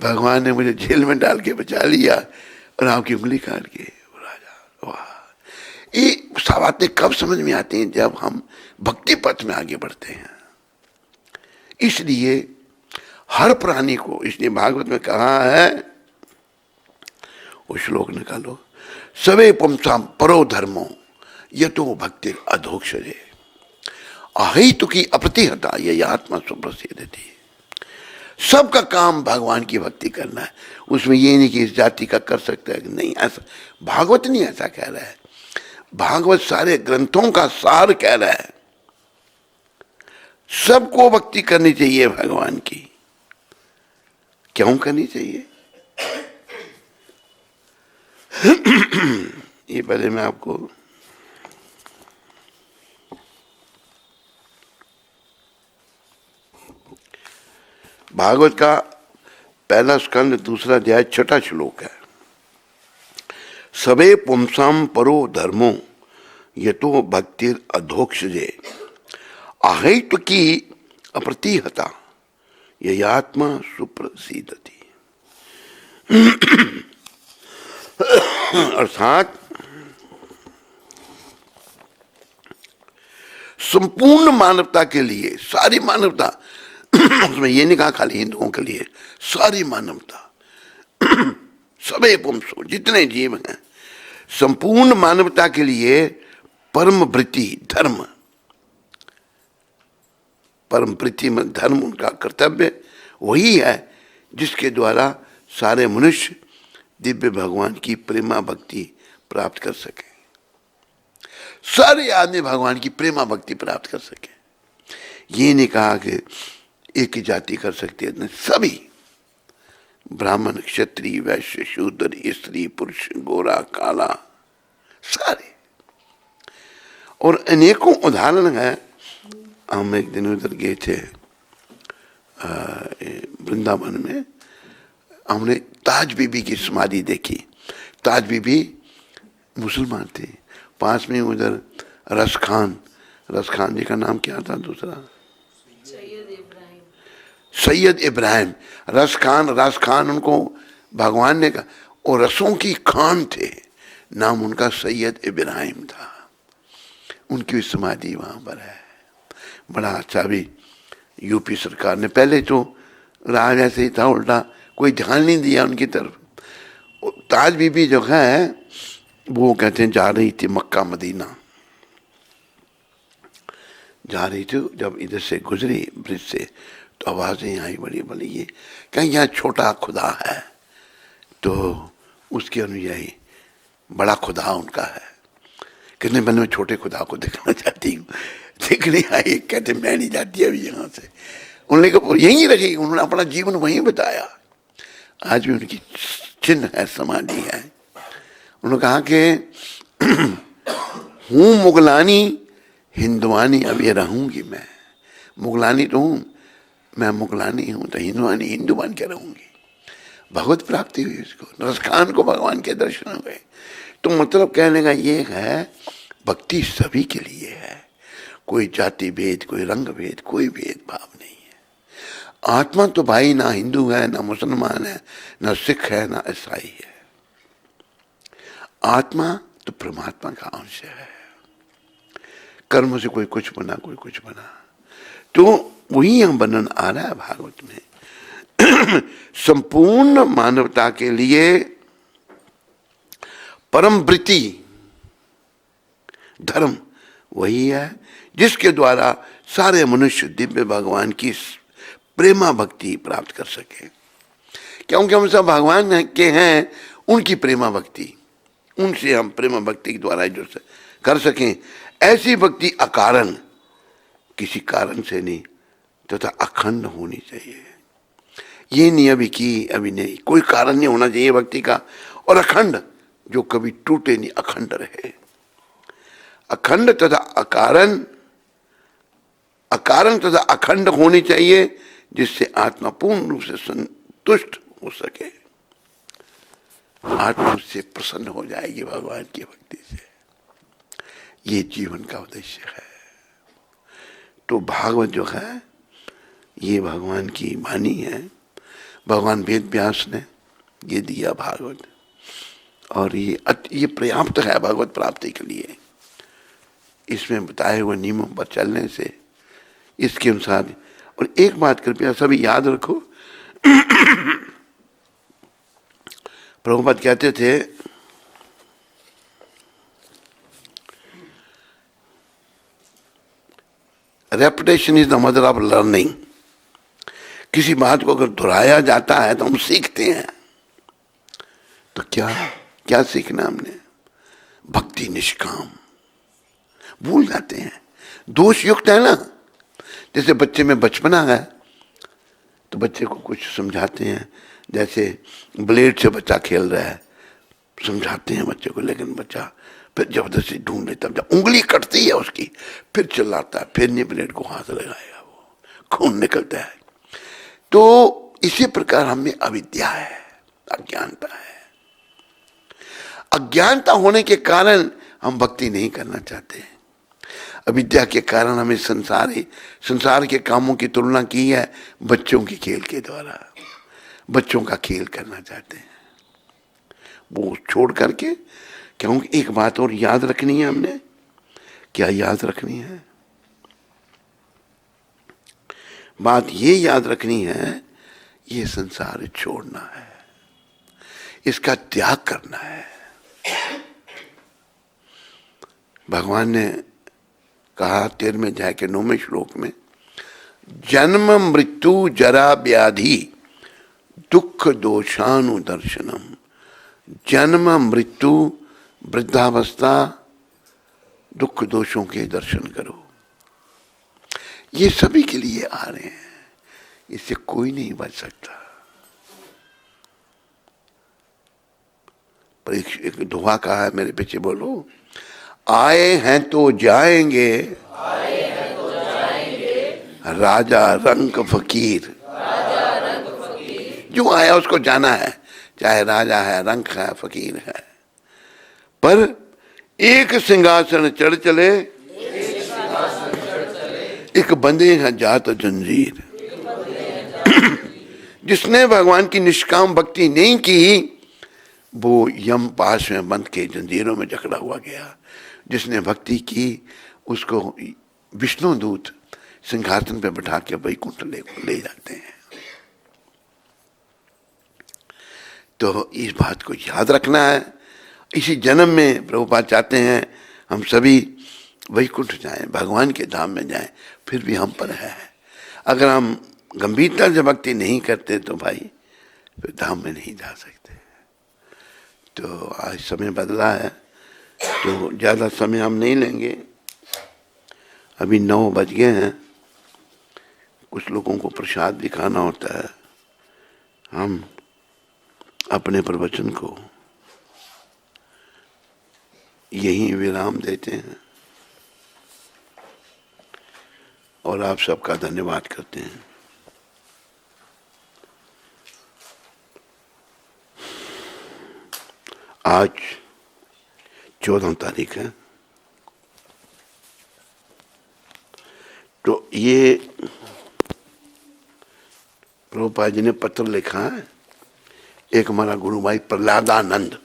भगवान ने मुझे जेल में डाल के बचा लिया और आपकी उंगली काट के। राजा ये सब बातें कब समझ में आती हैं? जब हम भक्ति पथ में आगे बढ़ते हैं। इसलिए हर प्राणी को, इसलिए भागवत में कहा है, वो श्लोक निकालो, सवे पुंसाम परो धर्मो यतो भक्ति अधोक्षरे अहितु की अप्रतिहता ये आत्मा सुप्रसिद्ध थी। सबका काम भगवान की भक्ति करना है, उसमें ये नहीं कि इस जाति का कर सकता है, नहीं, ऐसा भागवत नहीं ऐसा कह रहा है। भागवत सारे ग्रंथों का सार कह रहा है, सबको भक्ति करनी चाहिए भगवान की। क्यों करनी चाहिए? ये पहले मैं आपको भागवत का पहला स्कंद दूसरा अध्याय छठा श्लोक है। सबे पुंसाम परो धर्मो यतो भक्तिर अधोक्षजे अहितु की अप्रतिहता यह आत्मा सुप्रसिद्ध थी। अर्थात संपूर्ण मानवता के लिए, सारी मानवता, उसमें ये नहीं कहा खाली हिंदुओं के लिए, सारी मानवता, सबे पुंसो, जितने जीव हैं, संपूर्ण मानवता के लिए परम वृत्ति धर्म, परम वृत्ति में धर्म उनका कर्तव्य वही है जिसके द्वारा सारे मनुष्य दिव्य भगवान की प्रेमा भक्ति प्राप्त कर सके, सारे आदमी भगवान की प्रेमा भक्ति प्राप्त कर सके। ये नहीं कहा कि एक ही जाति कर सकती है, सभी, ब्राह्मण, क्षत्रिय, वैश्य, शूद्र, स्त्री, पुरुष, गोरा, काला, सारे। और अनेकों उदाहरण है। हम एक दिन उधर गए थे वृंदावन में, हमने ताज बीबी की समाधि देखी। ताज बीबी मुसलमान थे। पास में उधर रस खान जी का नाम क्या था दूसरा? सैयद इब्राहिम। रस खान उनको भगवान ने कहा, और रसों की खान थे, नाम उनका सैयद इब्राहिम था। उनकी समाधि वहां पर है। बड़ा अच्छा भी यूपी सरकार ने, पहले तो राज ऐसे ही था उल्टा, कोई ध्यान नहीं दिया उनकी तरफ। ताज बीबी जो है वो कहते हैं जा रही थी मक्का मदीना, जा रही थी, जब इधर से गुजरी ब्रिज से तो आवाजें आई बड़ी बड़ी, ये कहीं यहाँ छोटा खुदा है, तो उसके अनुयायी बड़ा खुदा उनका है। कितने मन में छोटे खुदा को देखना चाहती हूँ, देखने आई, कहते मैं नहीं जाती अभी यहाँ से। उन्होंने कहा यहीं रही, उन्होंने अपना जीवन वहीं बताया। आज भी उनकी चिन्ह है, समाधि है। उन्होंने कहा कि हूँ मुगलानी हिंदवानी, अब ये रहूंगी मैं। मुगलानी तो हूँ, मैं मुगलानी हूँ, तो हिंदवानी हिंदू बन के रहूंगी। भगवत प्राप्ति हुई उसको, रसखान को भगवान के दर्शन हुए। तो मतलब कहने का ये है, भक्ति सभी के लिए है, कोई जाति भेद, कोई रंग भेद, कोई भेदभाव नहीं है। आत्मा तो भाई ना हिंदू है, ना मुसलमान है, ना सिख है, ना ईसाई है। आत्मा तो परमात्मा का अंश है। कर्म से कोई कुछ बना, कोई कुछ बना, तो वही हम वर्णन आ रहा है भागवत में। संपूर्ण मानवता के लिए परम वृत्ति धर्म वही है जिसके द्वारा सारे मनुष्य दिव्य भगवान की प्रेमा भक्ति प्राप्त कर सके। क्योंकि हम सब भगवान के हैं, उनकी प्रेमा भक्ति, उनसे हम प्रेमा भक्ति के द्वारा जुड़ कर सकें। ऐसी भक्ति अकारण, किसी कारण से नहीं, तथा अखंड होनी चाहिए। ये नहीं अभी की अभी नहीं, कोई कारण नहीं होना चाहिए भक्ति का। और अखंड, जो कभी टूटे नहीं, अखंड रहे। अखंड तथा अकारण, अकारण तथा अखंड होनी चाहिए, जिससे आत्मा पूर्ण रूप से संतुष्ट हो सके, आत्मा उससे प्रसन्न हो जाएगी भगवान की भक्ति से। ये जीवन का उद्देश्य है। तो भागवत जो है ये भगवान की वाणी है। भगवान वेद व्यास ने ये दिया भागवत, और ये पर्याप्त है भगवत प्राप्ति के लिए। इसमें बताए हुए नियमों पर चलने से, इसके अनुसार। और एक बात कृपया सभी याद रखो, प्रभुपाद कहते थे reputation is the mother of learning. किसी बात को अगर दोहराया जाता है तो हम सीखते हैं। तो क्या क्या सीखना हमने? भक्ति निष्काम। भूल जाते हैं, दोष युक्त है ना। जैसे बच्चे में बचपना है तो बच्चे को कुछ समझाते हैं, जैसे ब्लेड से बच्चा खेल रहा है, समझाते हैं बच्चे को, लेकिन बच्चा फिर जबरदस्ती ढूंढ लेता, जब उंगली कटती है उसकी फिर चिल्लाता है, फिर नहीं ब्लेड को हाथ लगाएगा, वो खून निकलता है। तो इसी प्रकार हमें अविद्या है, अज्ञानता है। अज्ञानता होने के कारण हम भक्ति नहीं करना चाहते। अविद्या के कारण हमें संसार के कामों की तुलना की है बच्चों के खेल के द्वारा। बच्चों का खेल करना चाहते हैं, वो छोड़ करके। क्योंकि एक बात और याद रखनी है हमने। क्या याद रखनी है? बात ये याद रखनी है, ये संसार छोड़ना है, इसका त्याग करना है। भगवान ने कहा 13वें अध्याय के 9वें श्लोक में, जन्म मृत्यु जरा व्याधि दुख दोषानुदर्शनम। जन्म मृत्यु वृद्धावस्था दुख दोषों के दर्शन करो। ये सभी के लिए आ रहे हैं, इससे कोई नहीं बच सकता। पर एक दुआ कहा है, मेरे पीछे बोलो, आए हैं तो जाएंगे, आए हैं तो जाएंगे, राजा रंग फकीर। जो आया उसको जाना है, चाहे राजा है, रंग है, फकीर है। पर एक सिंहासन चढ़ चले, एक बंधे हैं जात जंजीर। जिसने भगवान की निष्काम भक्ति नहीं की वो यम पास में बंध के जंजीरों में जकड़ा हुआ गया। जिसने भक्ति की उसको विष्णु दूत सिंहासन पे बैठा के वैकुंठ ले जाते हैं। तो इस बात को याद रखना है। इसी जन्म में प्रभुपाद चाहते हैं हम सभी वैकुंठ जाएं, भगवान के धाम में जाएं। फिर भी हम पर है, अगर हम गंभीरता से भक्ति नहीं करते तो भाई फिर धाम में नहीं जा सकते। तो आज समय बदला है, तो ज़्यादा समय हम नहीं लेंगे। अभी 9 बज गए हैं, कुछ लोगों को प्रसाद भी खाना होता है। हम अपने प्रवचन को यहीं विराम देते हैं और आप सबका धन्यवाद करते हैं। आज 14 तारीख है। तो ये प्रभुपाद जी ने पत्र लिखा है। एक हमारा गुरु भाई प्रहलादानंद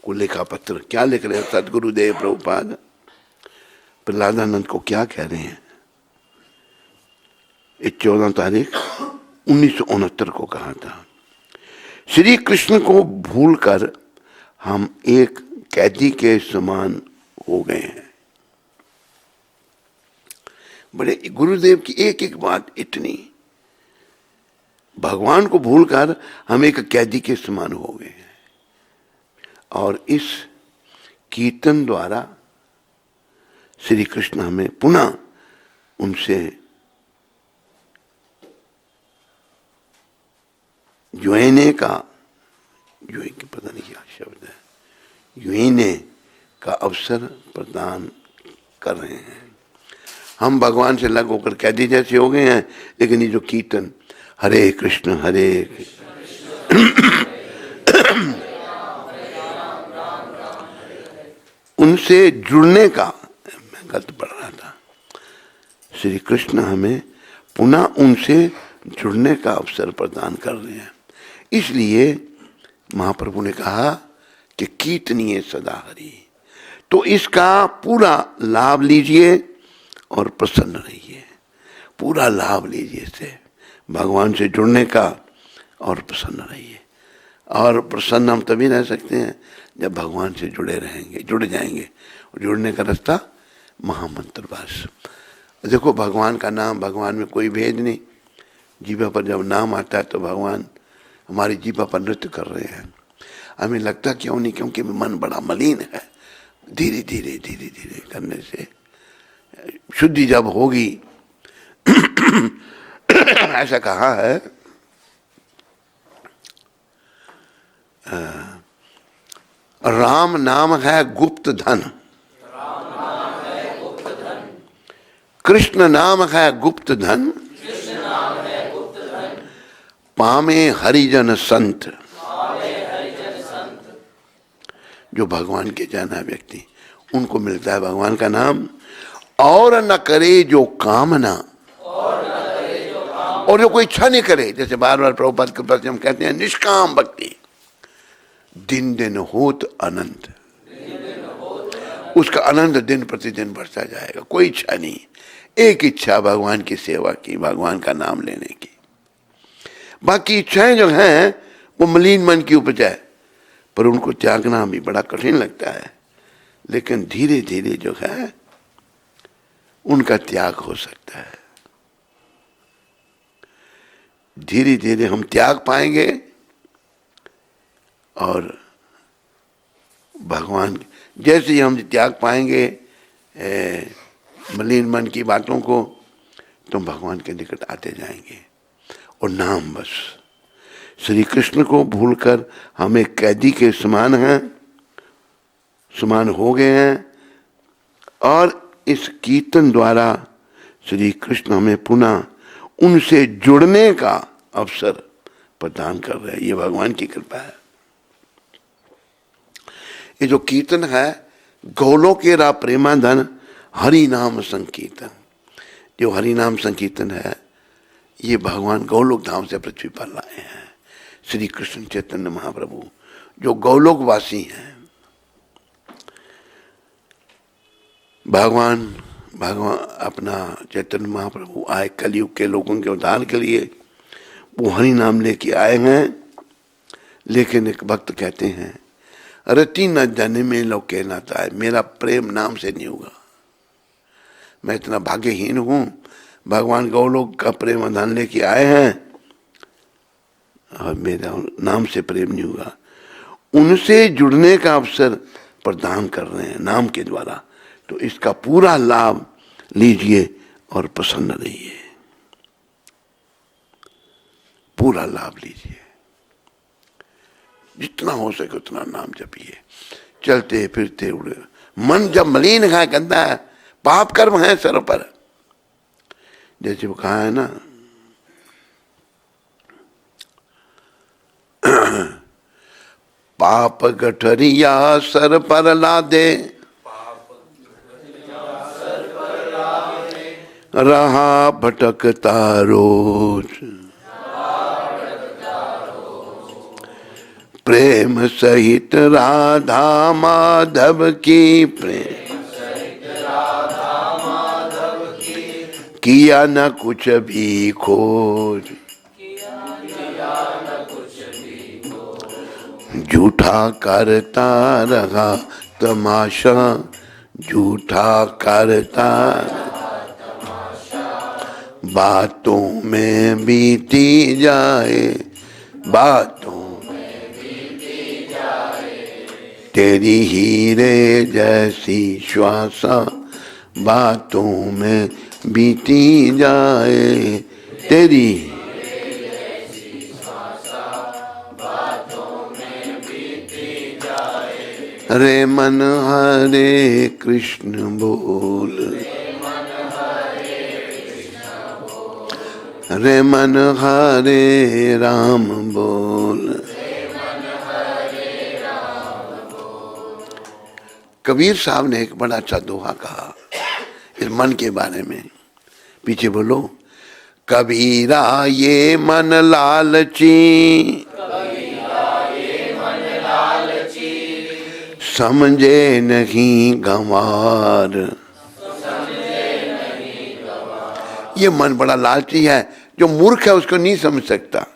को लिखा पत्र। क्या लिख रहे हैं सदगुरुदेव प्रभुपाद प्रहलादानंद को क्या कह रहे हैं? इस 14 तारीख 1969 को कहा था, श्री कृष्ण को भूलकर हम एक कैदी के समान हो गए हैं। बड़े गुरुदेव की एक एक बात इतनी, भगवान को भूलकर हम एक कैदी के समान हो गए हैं। और इस कीर्तन द्वारा श्री कृष्ण हमें पुनः उनसे जुएने का, पता नहीं क्या शब्द है, जुएने का अवसर प्रदान कर रहे हैं। हम भगवान से लग होकर कैदी जैसे हो गए हैं, लेकिन ये जो कीर्तन हरे कृष्ण उनसे जुड़ने का, मैं गलत पढ़ रहा था, श्री कृष्ण हमें पुनः उनसे जुड़ने का अवसर प्रदान कर रहे हैं। इसलिए महाप्रभु ने कहा कि कीर्तनीय सदा हरि, तो इसका पूरा लाभ लीजिए और प्रसन्न रहिए। पूरा लाभ लीजिए इससे, भगवान से जुड़ने का, और प्रसन्न रहिए। और प्रसन्न हम तभी रह सकते हैं जब भगवान से जुड़े रहेंगे, जुड़ जाएंगे। और जुड़ने का रास्ता महामंत्र बस। देखो भगवान का नाम, भगवान में कोई भेद नहीं। जीवा पर जब नाम आता है तो भगवान हमारी जीवा पर नृत्य कर रहे हैं। हमें लगता क्यों नहीं, क्योंकि मन बड़ा मलिन है। धीरे धीरे धीरे धीरे करने से शुद्धि जब होगी ऐसा कहा है, राम नाम है गुप्त धन, कृष्ण नाम है गुप्त धन, पामे हरिजन संत। जो भगवान के जाना व्यक्ति, उनको मिलता है भगवान का नाम। और न करे जो कामना, और जो कोई इच्छा नहीं करे। जैसे बार बार प्रभुपाद कृपा से हम कहते हैं निष्काम भक्ति, दिन दिन होत अनंत। उसका आनंद दिन प्रतिदिन बढ़ता जाएगा। कोई इच्छा नहीं, एक इच्छा भगवान की सेवा की, भगवान का नाम लेने की। बाकी इच्छाएं जो हैं वो मलिन मन की उपज है, पर उनको त्यागना भी बड़ा कठिन लगता है। लेकिन धीरे धीरे जो है उनका त्याग हो सकता है। धीरे धीरे हम त्याग पाएंगे और भगवान, जैसे ही हम त्याग पाएंगे मलिन मन की बातों को, तो भगवान के निकट आते जाएंगे। और नाम बस, श्री कृष्ण को भूलकर हम एक कैदी के समान हैं, समान हो गए हैं। और इस कीर्तन द्वारा श्री कृष्ण हमें पुनः उनसे जुड़ने का अवसर प्रदान कर रहे हैं। ये भगवान की कृपा है। ये जो कीर्तन है, गौलोकेरा प्रेमाधन हरि नाम संकीर्तन, जो हरि नाम संकीर्तन है, ये भगवान गौलोक धाम से पृथ्वी पर लाए हैं। श्री कृष्ण चैतन्य महाप्रभु जो गौलोकवासी हैं, भगवान अपना चैतन्य महाप्रभु आए कलयुग के लोगों के उद्धार के लिए। वो हरि नाम लेके आए हैं। लेकिन एक भक्त कहते हैं, रति न जाने में लोग कहना था, मेरा प्रेम नाम से नहीं होगा। मैं इतना भाग्यहीन हूं, भगवान गौलोक का प्रेम अधान लेके आए हैं और मेरा नाम से प्रेम नहीं हुआ। उनसे जुड़ने का अवसर प्रदान कर रहे हैं नाम के द्वारा। तो इसका पूरा लाभ लीजिए और प्रसन्न रहिए। पूरा लाभ लीजिए, जितना हो सके उतना नाम जपिए। चलते फिरते उड़े, मन जब मलिन है, गंदा है, पाप कर्म है सर पर, जैसे वो कहा है ना, पाप गठरिया सर पर लादे, रहा भटकता रोज, प्रेम सहित राधा माधव की, प्रेम किया न कुछ भी खोज, झूठा करता रहा तमाशा, झूठा करता बातों में बीती जाए, बातों में बीती जाए, तेरी हीरे जैसी श्वासा बातों में बीती जाए, तेरी रे मन हरे कृष्ण बोल, रे मन हरे राम बोल। कबीर साहब ने एक बड़ा अच्छा दोहा कहा इस मन के बारे में, पीछे बोलो। कबीरा ये मन लालची, समझे नहीं गंवार। ये मन बड़ा लालची है, जो मूर्ख है उसको नहीं समझ सकता।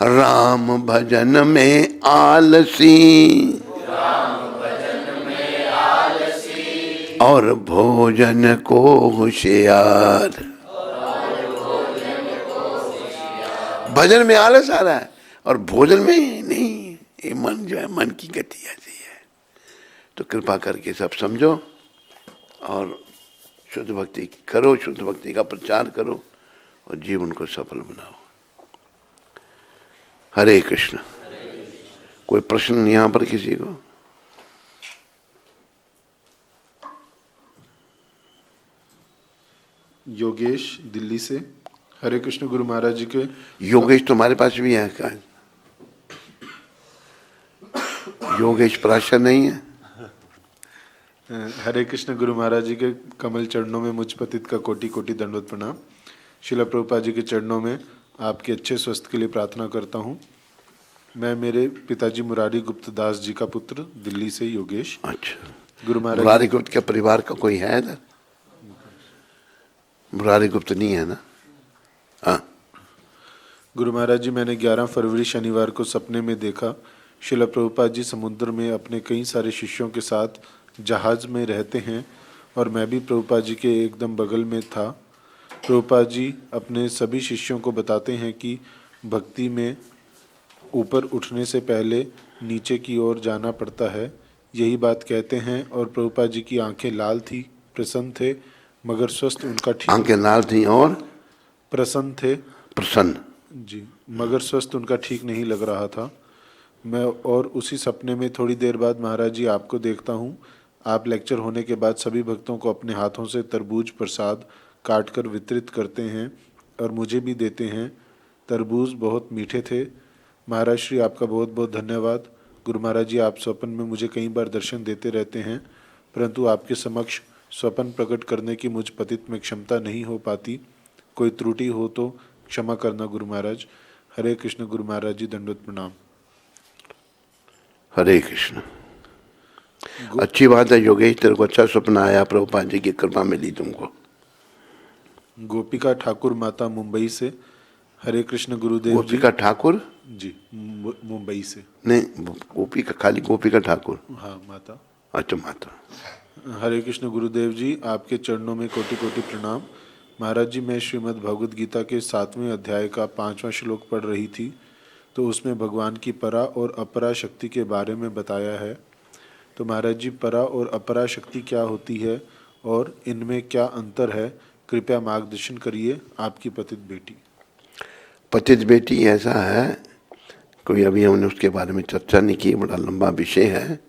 राम भजन में आलसी और भोजन को होशियार। भजन में आलस आ रहा है और भोजन में नहीं। ये मन जो है, मन की गति ऐसी है। तो कृपा करके सब समझो और शुद्ध भक्ति करो, शुद्ध भक्ति का प्रचार करो और जीवन को सफल बनाओ। हरे कृष्ण। कोई प्रश्न यहाँ पर किसी को? योगेश दिल्ली से। हरे कृष्ण गुरु महाराज जी के। योगेश तुम्हारे पास भी है क्या? योगेश प्राशर नहीं है? हरे कृष्ण गुरु महाराज जी के कमल चरणों में मुझ पतित का कोटि कोटि दंडवत प्रणाम। शिला प्रभुपाद जी के चरणों में आपके अच्छे स्वास्थ्य के लिए प्रार्थना करता हूँ। मैं मेरे पिताजी मुरारी गुप्त दास जी का पुत्र, दिल्ली से योगेश। अच्छा, गुरु महाराज मुरारी गुप्त के परिवार का कोई है इधर? मुरारी गुप्त नहीं है ना? हाँ। गुरु महाराज जी, मैंने 11 फरवरी शनिवार को सपने में देखा शिला प्रभुपाद जी समुद्र में अपने कई सारे शिष्यों के साथ जहाज में रहते हैं और मैं भी प्रभुपाद जी के एकदम बगल में था। प्रभुपाद जी अपने सभी शिष्यों को बताते हैं कि भक्ति में ऊपर उठने से पहले नीचे की ओर जाना पड़ता है। यही बात कहते हैं और प्रभुपाद जी की आंखें लाल थी, प्रसन्न थे, मगर स्वस्थ उनका ठीक। आंखें लाल थी और प्रसन्न थे। प्रसन्न जी, मगर स्वस्थ उनका ठीक नहीं लग रहा था। मैं और उसी सपने में थोड़ी देर बाद महाराज जी आपको देखता हूँ। आप लेक्चर होने के बाद सभी भक्तों को अपने हाथों से तरबूज प्रसाद काट कर वितरित करते हैं और मुझे भी देते हैं। तरबूज बहुत मीठे थे। महाराज श्री आपका बहुत बहुत धन्यवाद। गुरु महाराज जी, आप स्वप्न में मुझे कई बार दर्शन देते रहते हैं, परंतु आपके समक्ष स्वप्न प्रकट करने की मुझ पतित में क्षमता नहीं हो पाती। कोई त्रुटि हो तो क्षमा करना गुरु महाराज। हरे कृष्ण गुरु महाराज जी, दंडवत प्रणाम। हरे कृष्ण। अच्छी बात है योगेश, तेरे को अच्छा सपना आया, प्रभुपाद जी की कृपा मिली तुमको। गोपिका ठाकुर माता, मुंबई से। हरे कृष्ण गुरुदेव जी। गोपिका ठाकुर जी, मुंबई से। नहीं, गोपिका, खाली गोपिका ठाकुर। हाँ, माता। अच्छा, माता। हरे कृष्ण गुरुदेव जी, आपके चरणों में कोटि कोटि प्रणाम। महाराज जी, मैं श्रीमद् भगवद गीता के 7वें अध्याय का 5वां श्लोक पढ़ रही थी, तो उसमें भगवान की परा और अपरा शक्ति के बारे में बताया है। तो महाराज जी, परा और अपरा शक्ति क्या होती है और इनमें क्या अंतर है? कृपया मार्गदर्शन करिए। आपकी पतित बेटी। पतित बेटी ऐसा है, कोई अभी हमने उसके बारे में चर्चा नहीं की, बड़ा लंबा विषय है।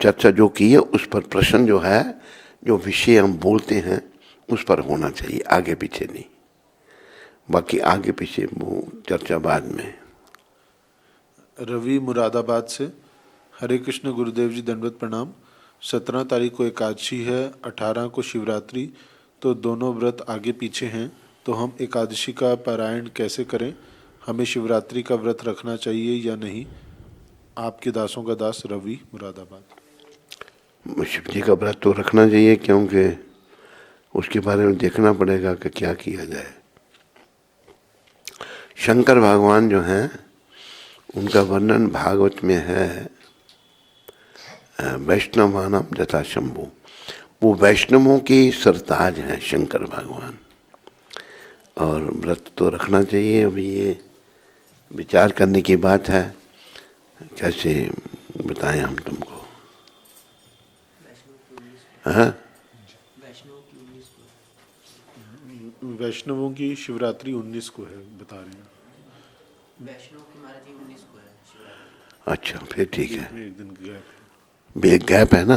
चर्चा जो की है उस पर प्रश्न जो है, जो विषय हम बोलते हैं उस पर होना चाहिए, आगे पीछे नहीं। बाकी आगे पीछे वो चर्चा बाद में। रवि मुरादाबाद से। हरे कृष्ण गुरुदेव जी, दंडवत प्रणाम। 17 तारीख को एकादशी है, 18 को शिवरात्रि, तो दोनों व्रत आगे पीछे हैं, तो हम एकादशी का पारायण कैसे करें? हमें शिवरात्रि का व्रत रखना चाहिए या नहीं? आपके दासों का दास, रवि मुरादाबाद। शिव जी का व्रत तो रखना चाहिए, क्योंकि उसके बारे में देखना पड़ेगा कि क्या किया जाए। शंकर भगवान जो हैं उनका वर्णन भागवत में है, वैष्णवानाम यथा शंभु। वो वैष्णवों की सरताज हैं शंकर भगवान, और व्रत तो रखना चाहिए। अभी ये विचार करने की बात है, कैसे बताएं हम तुमको। हाँ, वैष्णवों की शिवरात्रि 19 को है, बता रहे हैं। वैष्णव की महाराज जी 19 को है शिवरात्रि। अच्छा, फिर ठीक है, एक दिन गैप एक गैप है ना।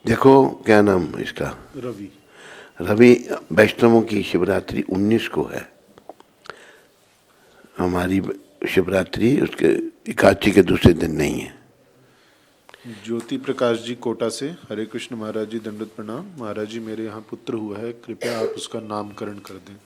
देखो क्या नाम इसका, है। रवि। रवि। वैष्णवों की शिवरात्रि 19 को है, हमारी शिवरात्रि उसके एकादशी के दूसरे दिन नहीं है। ज्योति प्रकाश जी, कोटा से। हरे कृष्ण महाराज जी, दंडवत प्रणाम। महाराज जी, मेरे यहाँ पुत्र हुआ है, कृपया आप उसका नामकरण कर दें।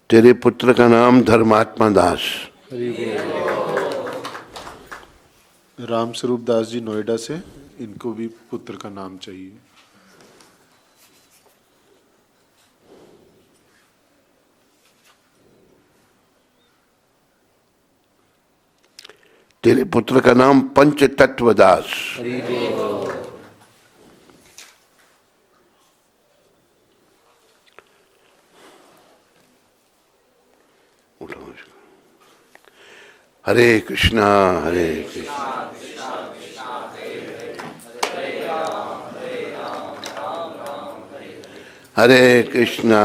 तेरे पुत्र का नाम धर्मात्मा दास। राम स्वरूप दास जी नोएडा से, इनको भी पुत्र का नाम चाहिए। तेरे पुत्र का नाम पंच तत्व दास। उठाओ इसको। हरे कृष्णा हरे कृष्णा हरे कृष्णा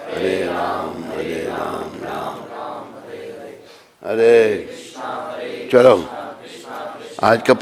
हरे राम हरे चलो आज का